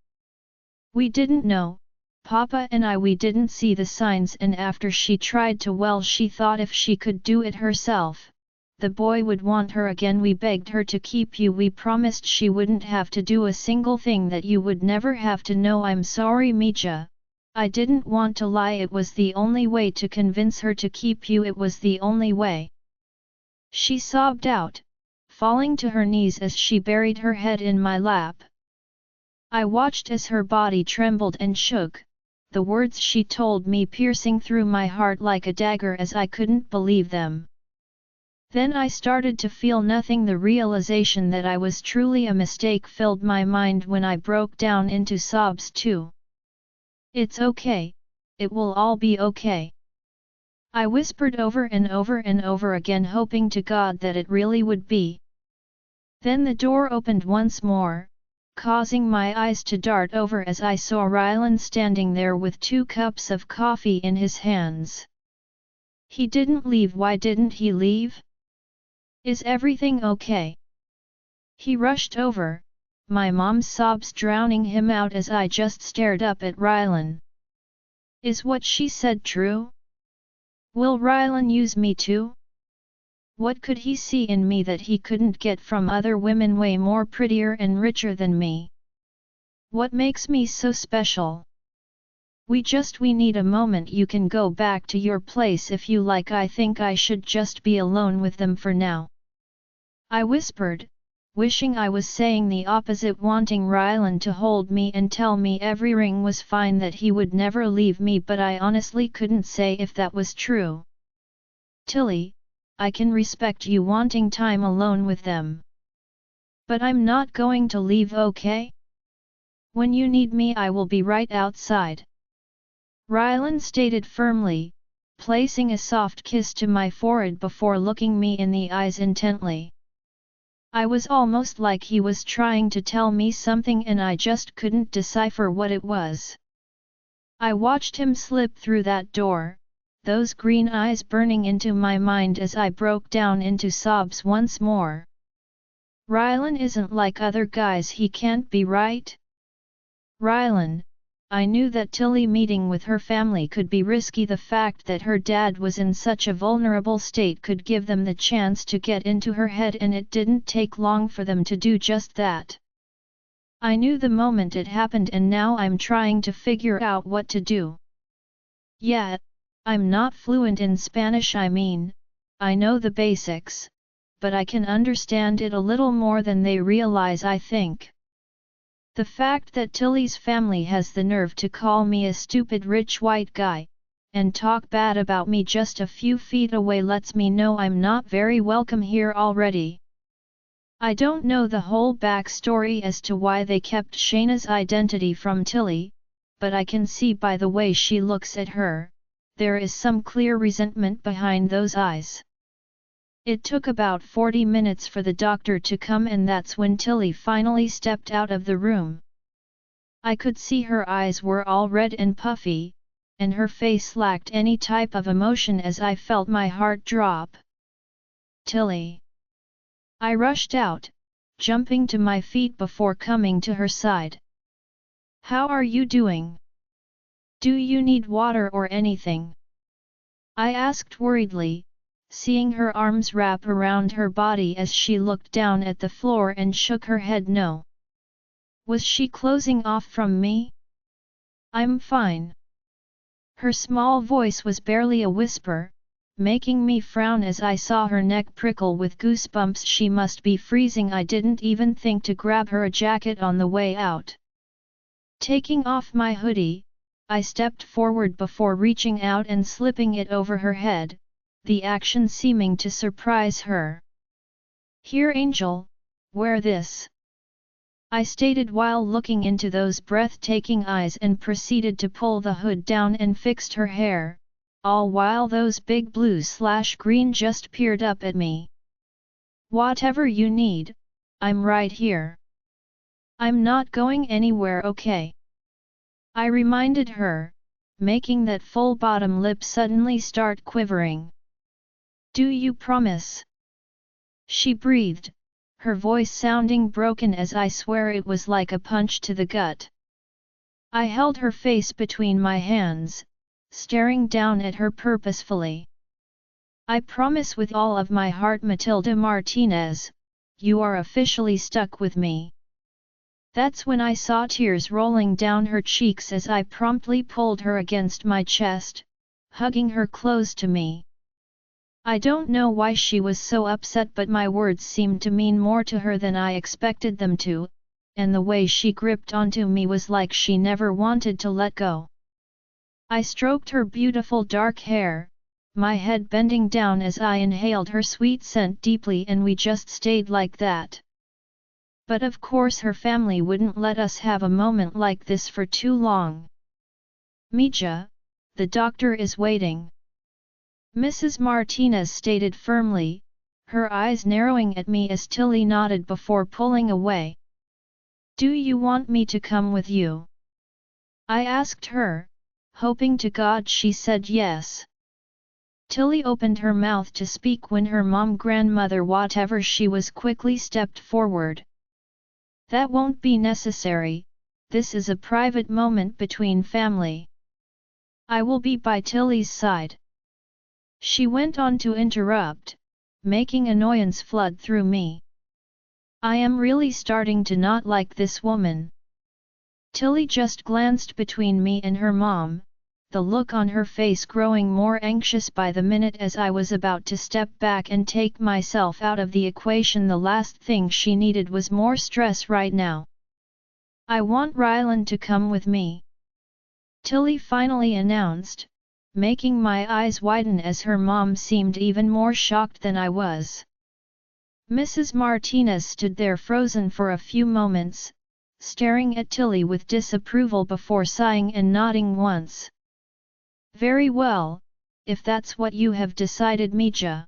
We didn't know, Papa and we didn't see the signs, and after she tried to, well, she thought if she could do it herself, the boy would want her again. We begged her to keep you, we promised she wouldn't have to do a single thing, that you would never have to know. I'm sorry, Mija. I didn't want to lie, it was the only way to convince her to keep you, it was the only way. She sobbed out, falling to her knees as she buried her head in my lap. I watched as her body trembled and shook, the words she told me piercing through my heart like a dagger as I couldn't believe them. Then I started to feel nothing. The realization that I was truly a mistake filled my mind when I broke down into sobs too. It's okay, it will all be okay. I whispered over and over and over again, hoping to God that it really would be. Then the door opened once more, causing my eyes to dart over as I saw Rylan standing there with 2 cups of coffee in his hands. He didn't leave. Why didn't he leave? Is everything okay? He rushed over, my mom's sobs drowning him out as I just stared up at Rylan. Is what she said true? Will Rylan use me too? What could he see in me that he couldn't get from other women way more prettier and richer than me? What makes me so special? We need a moment. You can go back to your place if you like. I think I should just be alone with them for now. I whispered, wishing I was saying the opposite, wanting Rylan to hold me and tell me everything was fine, that he would never leave me, but I honestly couldn't say if that was true. Tilly, I can respect you wanting time alone with them. But I'm not going to leave, okay? When you need me, I will be right outside. Rylan stated firmly, placing a soft kiss to my forehead before looking me in the eyes intently. I was almost like he was trying to tell me something and I just couldn't decipher what it was. I watched him slip through that door, those green eyes burning into my mind as I broke down into sobs once more. Rylan isn't like other guys, he can't be, right? Rylan, I knew that Tilly meeting with her family could be risky. The fact that her dad was in such a vulnerable state could give them the chance to get into her head, and it didn't take long for them to do just that. I knew the moment it happened, and now I'm trying to figure out what to do. Yeah, I'm not fluent in Spanish, I know the basics, but I can understand it a little more than they realize, I think. The fact that Tilly's family has the nerve to call me a stupid rich white guy, and talk bad about me just a few feet away, lets me know I'm not very welcome here already. I don't know the whole backstory as to why they kept Shayna's identity from Tilly, but I can see by the way she looks at her, there is some clear resentment behind those eyes. It took about 40 minutes for the doctor to come, and that's when Tilly finally stepped out of the room. I could see her eyes were all red and puffy, and her face lacked any type of emotion as I felt my heart drop. Tilly! I rushed out, jumping to my feet before coming to her side. How are you doing? Do you need water or anything? I asked worriedly, seeing her arms wrap around her body as she looked down at the floor and shook her head no. Was she closing off from me? I'm fine. Her small voice was barely a whisper, making me frown as I saw her neck prickle with goosebumps. She must be freezing. I didn't even think to grab her a jacket on the way out. Taking off my hoodie, I stepped forward before reaching out and slipping it over her head, the action seeming to surprise her. Here, Angel, wear this, I stated while looking into those breathtaking eyes, and proceeded to pull the hood down and fixed her hair, all while those big blue/green just peered up at me. Whatever you need, I'm right here. I'm not going anywhere, okay? I reminded her, making that full bottom lip suddenly start quivering. Do you promise? She breathed, her voice sounding broken as I swear it was like a punch to the gut. I held her face between my hands, staring down at her purposefully. I promise with all of my heart, Matilda Martinez, you are officially stuck with me. That's when I saw tears rolling down her cheeks as I promptly pulled her against my chest, hugging her close to me. I don't know why she was so upset, but my words seemed to mean more to her than I expected them to, and the way she gripped onto me was like she never wanted to let go. I stroked her beautiful dark hair, my head bending down as I inhaled her sweet scent deeply, and we just stayed like that. But of course her family wouldn't let us have a moment like this for too long. Mija, the doctor is waiting, Mrs. Martinez stated firmly, her eyes narrowing at me as Tilly nodded before pulling away. Do you want me to come with you? I asked her, hoping to God she said yes. Tilly opened her mouth to speak when her grandmother, whatever she was, quickly stepped forward. That won't be necessary, this is a private moment between family. I will be by Tilly's side. She went on to interrupt, making annoyance flood through me. I am really starting to not like this woman. Tilly just glanced between me and her mom, the look on her face growing more anxious by the minute as I was about to step back and take myself out of the equation. The last thing she needed was more stress right now. I want Rylan to come with me, Tilly finally announced, making my eyes widen as her mom seemed even more shocked than I was. Mrs. Martinez stood there frozen for a few moments, staring at Tilly with disapproval before sighing and nodding once. Very well, if that's what you have decided, Mija,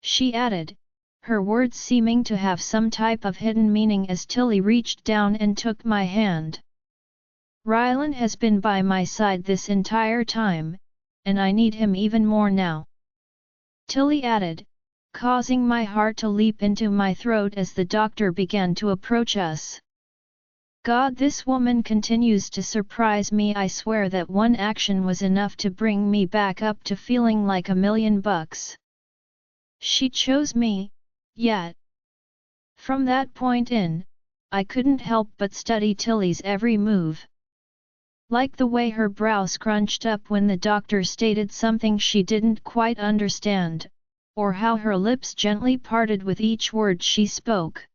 she added, her words seeming to have some type of hidden meaning as Tilly reached down and took my hand. Rylan has been by my side this entire time, and I need him even more now, Tilly added, causing my heart to leap into my throat as the doctor began to approach us. God, this woman continues to surprise me. I swear that one action was enough to bring me back up to feeling like $1,000,000. She chose me, yet. From that point in, I couldn't help but study Tilly's every move. Like the way her brow scrunched up when the doctor stated something she didn't quite understand, or how her lips gently parted with each word she spoke.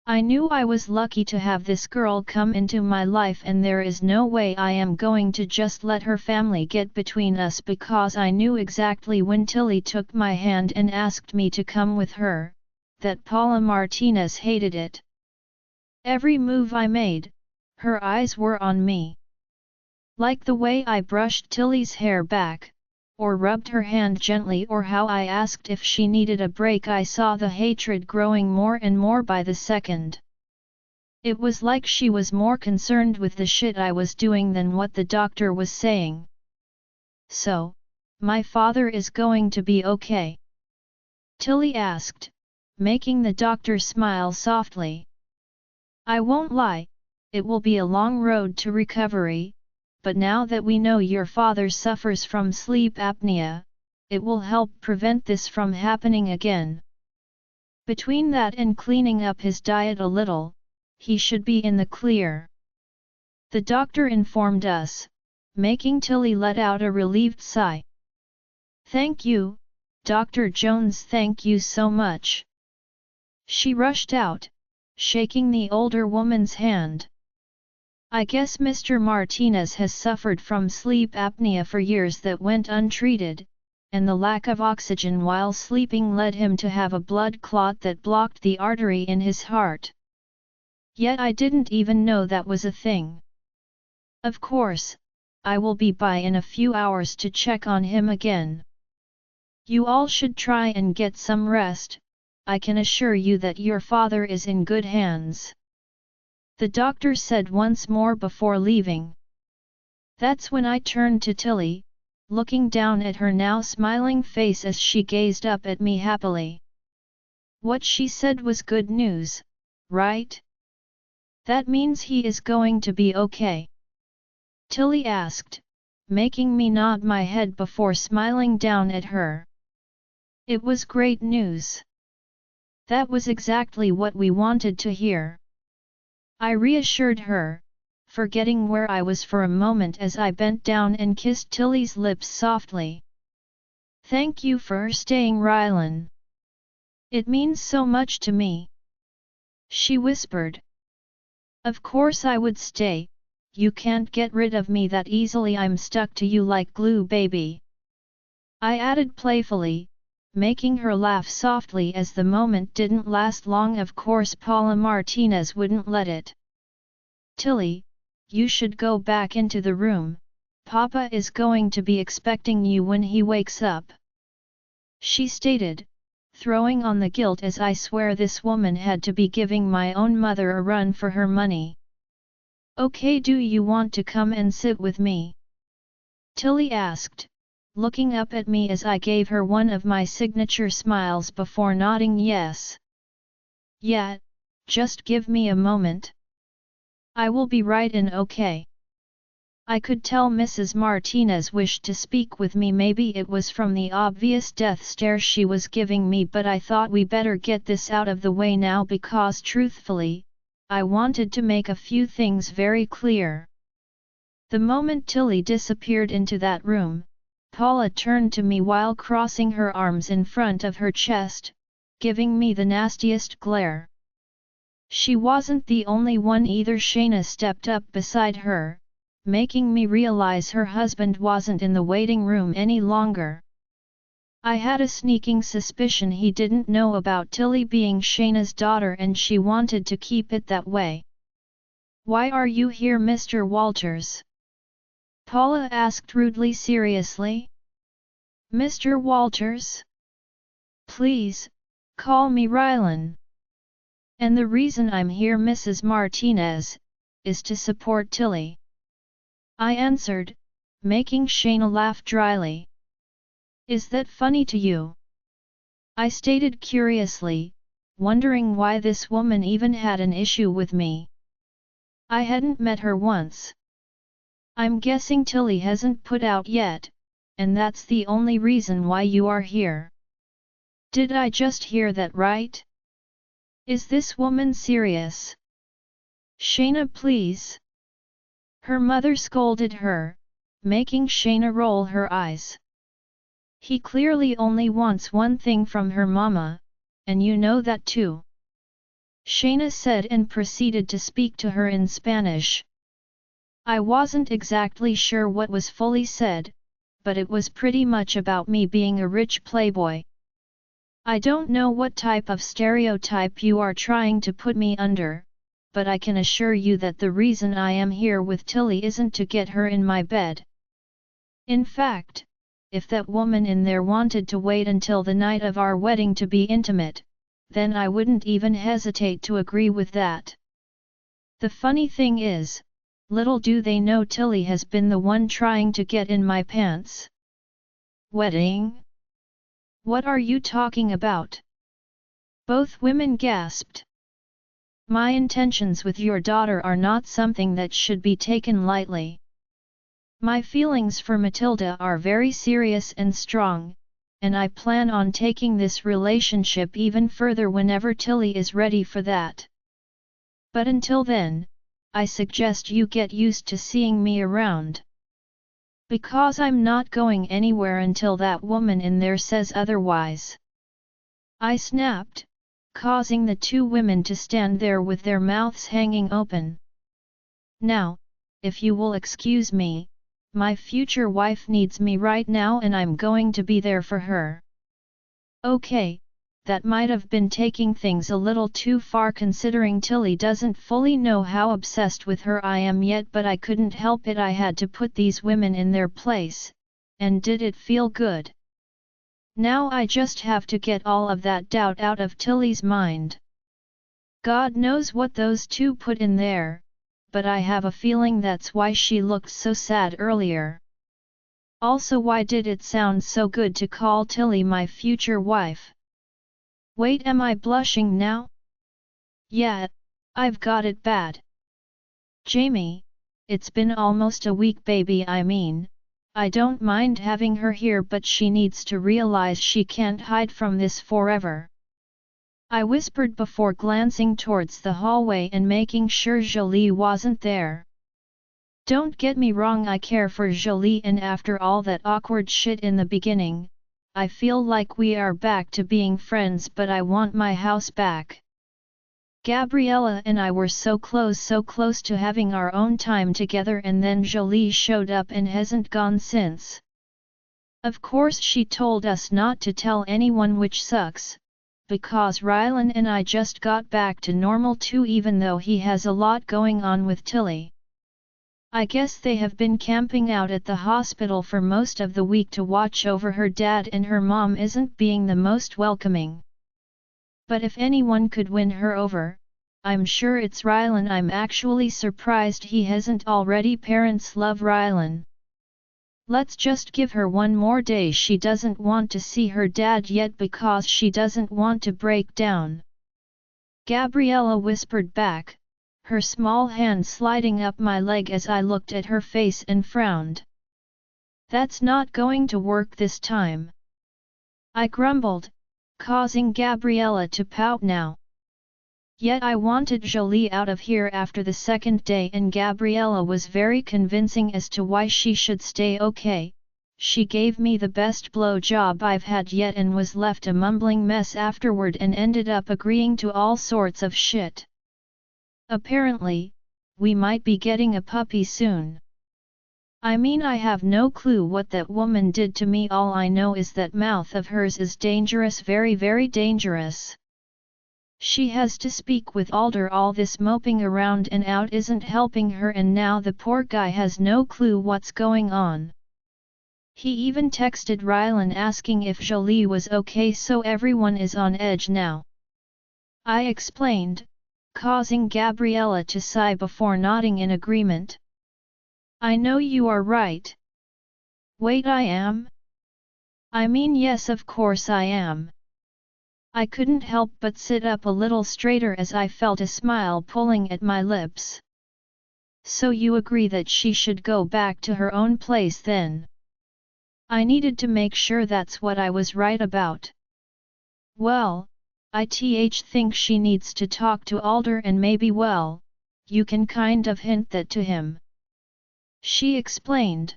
I knew I was lucky to have this girl come into my life, and there is no way I am going to just let her family get between us, because I knew exactly when Tilly took my hand and asked me to come with her, that Paula Martinez hated it. Every move I made, her eyes were on me. Like the way I brushed Tilly's hair back, or rubbed her hand gently, or how I asked if she needed a break. I saw the hatred growing more and more by the second. It was like she was more concerned with the shit I was doing than what the doctor was saying. "So, my father is going to be okay?" Tilly asked, making the doctor smile softly. "I won't lie, it will be a long road to recovery, but now that we know your father suffers from sleep apnea, it will help prevent this from happening again. Between that and cleaning up his diet a little, he should be in the clear," the doctor informed us, making Tilly let out a relieved sigh. "Thank you, Dr. Jones, thank you so much." She rushed out, shaking the older woman's hand. "I guess Mr. Martinez has suffered from sleep apnea for years that went untreated, and the lack of oxygen while sleeping led him to have a blood clot that blocked the artery in his heart. Yet I didn't even know that was a thing. Of course, I will be by in a few hours to check on him again. You all should try and get some rest. I can assure you that your father is in good hands," the doctor said once more before leaving. That's when I turned to Tilly, looking down at her now smiling face as she gazed up at me happily. What she said was good news, right? "That means he is going to be okay?" Tilly asked, making me nod my head before smiling down at her. It was great news. That was exactly what we wanted to hear. I reassured her, forgetting where I was for a moment as I bent down and kissed Tilly's lips softly. "Thank you for staying, Rylan. It means so much to me," she whispered. "Of course I would stay, you can't get rid of me that easily, I'm stuck to you like glue, baby," I added playfully, making her laugh softly as the moment didn't last long. Of course Paula Martinez wouldn't let it. "Tilly, you should go back into the room, Papa is going to be expecting you when he wakes up," she stated, throwing on the guilt as I swear this woman had to be giving my own mother a run for her money. "Okay, do you want to come and sit with me?" Tilly asked, looking up at me as I gave her one of my signature smiles before nodding yes. "Yeah, just give me a moment. I will be right in, okay?" I could tell Mrs. Martinez wished to speak with me. Maybe it was from the obvious death stare she was giving me, but I thought we better get this out of the way now because truthfully, I wanted to make a few things very clear. The moment Tilly disappeared into that room, Paula turned to me while crossing her arms in front of her chest, giving me the nastiest glare. She wasn't the only one either. Shayna stepped up beside her, making me realize her husband wasn't in the waiting room any longer. I had a sneaking suspicion he didn't know about Tilly being Shayna's daughter and she wanted to keep it that way. "Why are you here, Mr. Walters?" Paula asked rudely. "Seriously? Mr. Walters? Please, call me Rylan. And the reason I'm here, Mrs. Martinez, is to support Tilly," I answered, making Shayna laugh dryly. "Is that funny to you?" I stated curiously, wondering why this woman even had an issue with me. I hadn't met her once. "I'm guessing Tilly hasn't put out yet, and that's the only reason why you are here. Did I just hear that right? Is this woman serious?" "Shayna, please!" her mother scolded her, making Shayna roll her eyes. "He clearly only wants one thing from her mama, and you know that too," Shayna said and proceeded to speak to her in Spanish. I wasn't exactly sure what was fully said, but it was pretty much about me being a rich playboy. I don't know what type of stereotype you are trying to put me under, but I can assure you that the reason I am here with Tilly isn't to get her in my bed. In fact, if that woman in there wanted to wait until the night of our wedding to be intimate, then I wouldn't even hesitate to agree with that. The funny thing is, little do they know Tilly has been the one trying to get in my pants. Wedding? What are you talking about? Both women gasped. My intentions with your daughter are not something that should be taken lightly. My feelings for Matilda are very serious and strong, and I plan on taking this relationship even further whenever Tilly is ready for that. But until then, I suggest you get used to seeing me around. Because I'm not going anywhere until that woman in there says otherwise. I snapped, causing the two women to stand there with their mouths hanging open. Now, if you will excuse me, my future wife needs me right now and I'm going to be there for her. Okay, that might have been taking things a little too far considering Tilly doesn't fully know how obsessed with her I am yet, but I couldn't help it. I had to put these women in their place, and did it feel good? Now I just have to get all of that doubt out of Tilly's mind. God knows what those two put in there, but I have a feeling that's why she looked so sad earlier. Also, why did it sound so good to call Tilly my future wife? Wait, am I blushing now? Yeah, I've got it bad. Jamie, it's been almost a week, baby. I mean, I don't mind having her here, but she needs to realize she can't hide from this forever. I whispered before glancing towards the hallway and making sure Jolie wasn't there. Don't get me wrong, I care for Jolie, and after all that awkward shit in the beginning, I feel like we are back to being friends, but I want my house back. Gabriella and I were so close to having our own time together, and then Jolie showed up and hasn't gone since. Of course she told us not to tell anyone, which sucks, because Rylan and I just got back to normal too, even though he has a lot going on with Tilly. I guess they have been camping out at the hospital for most of the week to watch over her dad, and her mom isn't being the most welcoming. But if anyone could win her over, I'm sure it's Rylan. I'm actually surprised he hasn't already. Parents love Rylan. Let's just give her one more day. She doesn't want to see her dad yet because she doesn't want to break down. Gabriella whispered back, her small hand sliding up my leg as I looked at her face and frowned. That's not going to work this time, I grumbled, causing Gabriella to pout now. Yet I wanted Jolie out of here after the second day, and Gabriella was very convincing as to why she should stay. Okay, she gave me the best blow job I've had yet and was left a mumbling mess afterward and ended up agreeing to all sorts of shit. Apparently, we might be getting a puppy soon. I mean, I have no clue what that woman did to me. All I know is that mouth of hers is dangerous, very, very dangerous. She has to speak with Alder. All this moping around and out isn't helping her, and now the poor guy has no clue what's going on. He even texted Rylan asking if Jolie was okay, so everyone is on edge now. I explained, causing Gabriella to sigh before nodding in agreement. I know you are right. Wait, I am? I mean, yes, of course I am. I couldn't help but sit up a little straighter as I felt a smile pulling at my lips. So you agree that she should go back to her own place then? I needed to make sure that's what I was right about. Well, I think she needs to talk to Alder, and maybe, well, you can kind of hint that to him. She explained.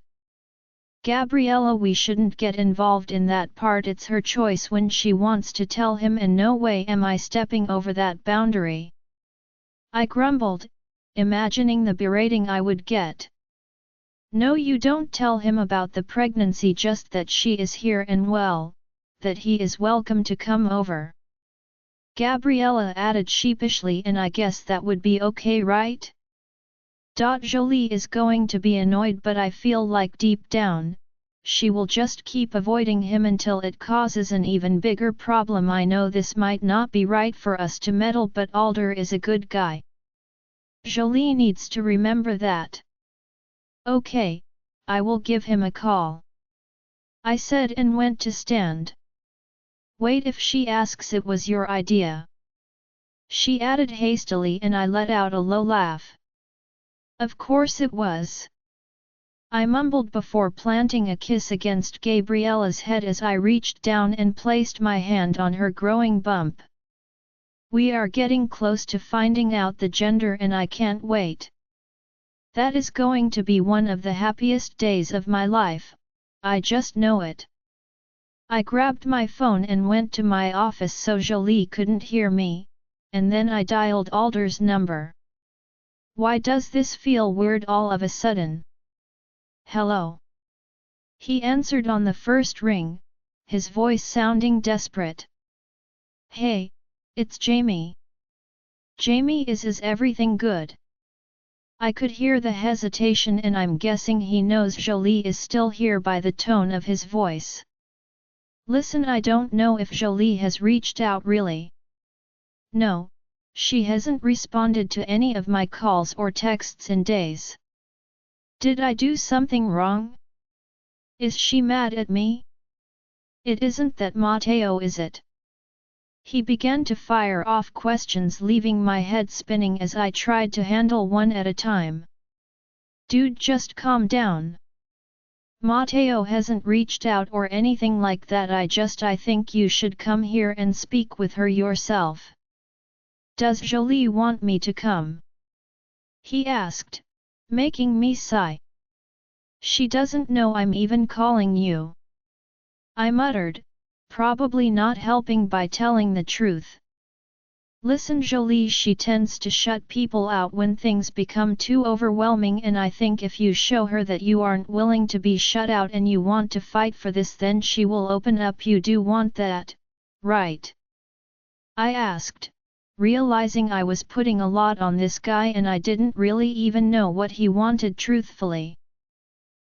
Gabriella, we shouldn't get involved in that part. It's her choice when she wants to tell him, and no way am I stepping over that boundary. I grumbled, imagining the berating I would get. No, you don't tell him about the pregnancy, just that she is here, and well, that he is welcome to come over. Gabriella added sheepishly, and I guess that would be okay, right? Jolie is going to be annoyed, but I feel like deep down, she will just keep avoiding him until it causes an even bigger problem. I know this might not be right for us to meddle, but Alder is a good guy. Jolie needs to remember that. Okay, I will give him a call, I said and went to stand. Wait, if she asks it was your idea, she added hastily, and I let out a low laugh. Of course it was, I mumbled before planting a kiss against Gabriella's head as I reached down and placed my hand on her growing bump. We are getting close to finding out the gender and I can't wait. That is going to be one of the happiest days of my life, I just know it. I grabbed my phone and went to my office so Jolie couldn't hear me, and then I dialed Alder's number. Why does this feel weird all of a sudden? Hello? He answered on the first ring, his voice sounding desperate. Hey, it's Jamie. Jamie, is everything good? I could hear the hesitation, and I'm guessing he knows Jolie is still here by the tone of his voice. Listen, I don't know if Jolie has reached out really. No, she hasn't responded to any of my calls or texts in days. Did I do something wrong? Is she mad at me? It isn't that, Matteo, is it? He began to fire off questions, leaving my head spinning as I tried to handle one at a time. Dude, just calm down. Matteo hasn't reached out or anything like that. I think you should come here and speak with her yourself. Does Jolie want me to come? He asked, making me sigh. She doesn't know I'm even calling you, I muttered, probably not helping by telling the truth. Listen, Jolie, she tends to shut people out when things become too overwhelming, and I think if you show her that you aren't willing to be shut out and you want to fight for this, then she will open up. You do want that, right? I asked, realizing I was putting a lot on this guy and I didn't really even know what he wanted truthfully.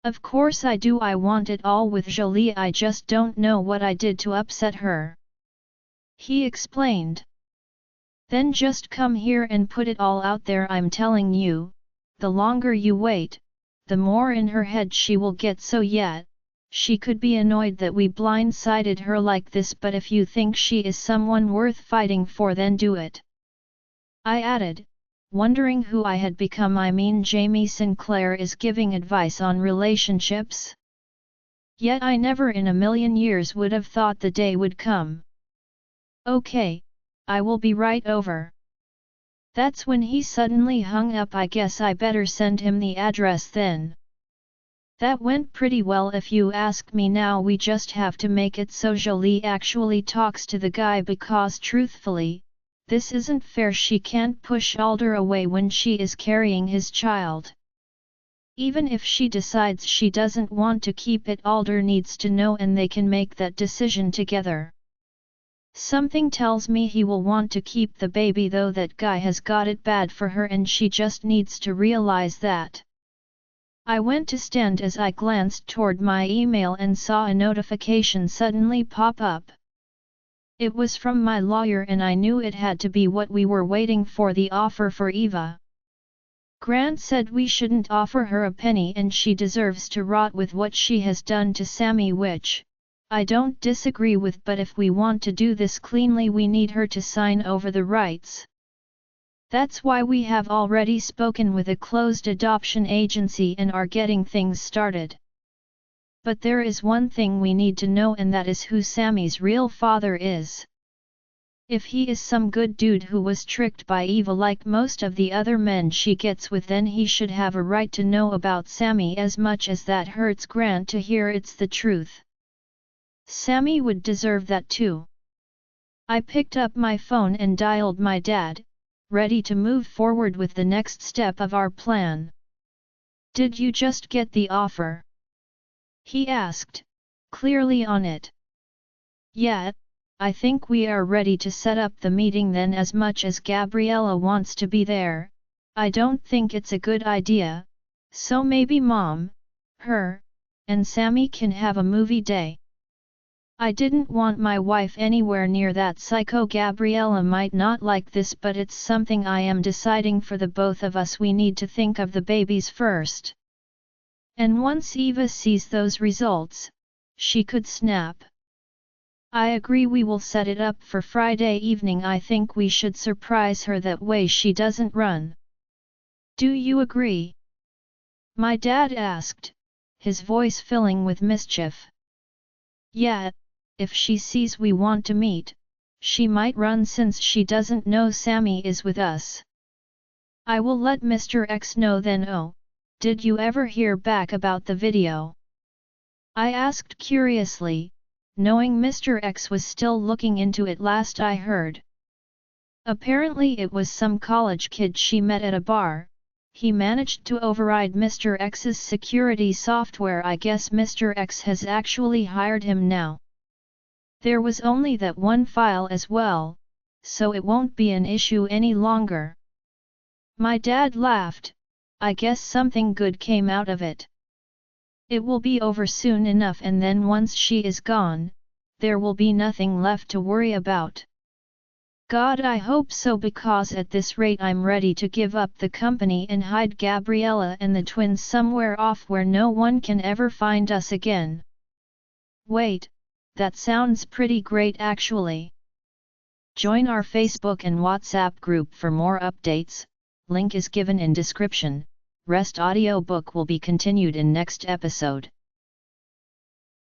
Of course I do, I want it all with Jolie, I just don't know what I did to upset her. He explained. Then just come here and put it all out there. I'm telling you, the longer you wait, the more in her head she will get. So yeah, she could be annoyed that we blindsided her like this, but if you think she is someone worth fighting for, then do it. I added, wondering who I had become. I mean, Jamie Sinclair is giving advice on relationships? Yet I never in a million years would have thought the day would come. Okay, I will be right over. That's when he suddenly hung up. I guess I better send him the address then. That went pretty well if you ask me. Now we just have to make it so Jolie actually talks to the guy, because truthfully, this isn't fair. She can't push Alder away when she is carrying his child. Even if she decides she doesn't want to keep it, Alder needs to know, and they can make that decision together. Something tells me he will want to keep the baby, though that guy has got it bad for her and she just needs to realize that. I went to stand as I glanced toward my email and saw a notification suddenly pop up. It was from my lawyer and I knew it had to be what we were waiting for, the offer for Eva. Grant said we shouldn't offer her a penny and she deserves to rot with what she has done to Sammy, which I don't disagree with, but if we want to do this cleanly we need her to sign over the rights. That's why we have already spoken with a closed adoption agency and are getting things started. But there is one thing we need to know, and that is who Sammy's real father is. If he is some good dude who was tricked by Eva like most of the other men she gets with, then he should have a right to know about Sammy. As much as that hurts Grant to hear, it's the truth. Sammy would deserve that too. I picked up my phone and dialed my dad, ready to move forward with the next step of our plan. Did you just get the offer? He asked, clearly on it. Yeah, I think we are ready to set up the meeting then. As much as Gabriella wants to be there, I don't think it's a good idea, so maybe Mom, her, and Sammy can have a movie day. I didn't want my wife anywhere near that psycho. Gabriella might not like this, but it's something I am deciding for the both of us. We need to think of the babies first. And once Eva sees those results, she could snap. I agree, we will set it up for Friday evening. I think we should surprise her, that way she doesn't run. Do you agree? My dad asked, his voice filling with mischief. Yeah, if she sees we want to meet, she might run since she doesn't know Sammy is with us. I will let Mr. X know then. Oh, did you ever hear back about the video? I asked curiously, knowing Mr. X was still looking into it. Last I heard, apparently it was some college kid she met at a bar. He managed to override Mr. X's security software. I guess Mr. X has actually hired him now. There was only that one file as well, so it won't be an issue any longer. My dad laughed. I guess something good came out of it. It will be over soon enough, and then once she is gone, there will be nothing left to worry about. God, I hope so, because at this rate I'm ready to give up the company and hide Gabriella and the twins somewhere off where no one can ever find us again. Wait, that sounds pretty great actually. Join our Facebook and WhatsApp group for more updates, link is given in description. Rest audiobook will be continued in next episode.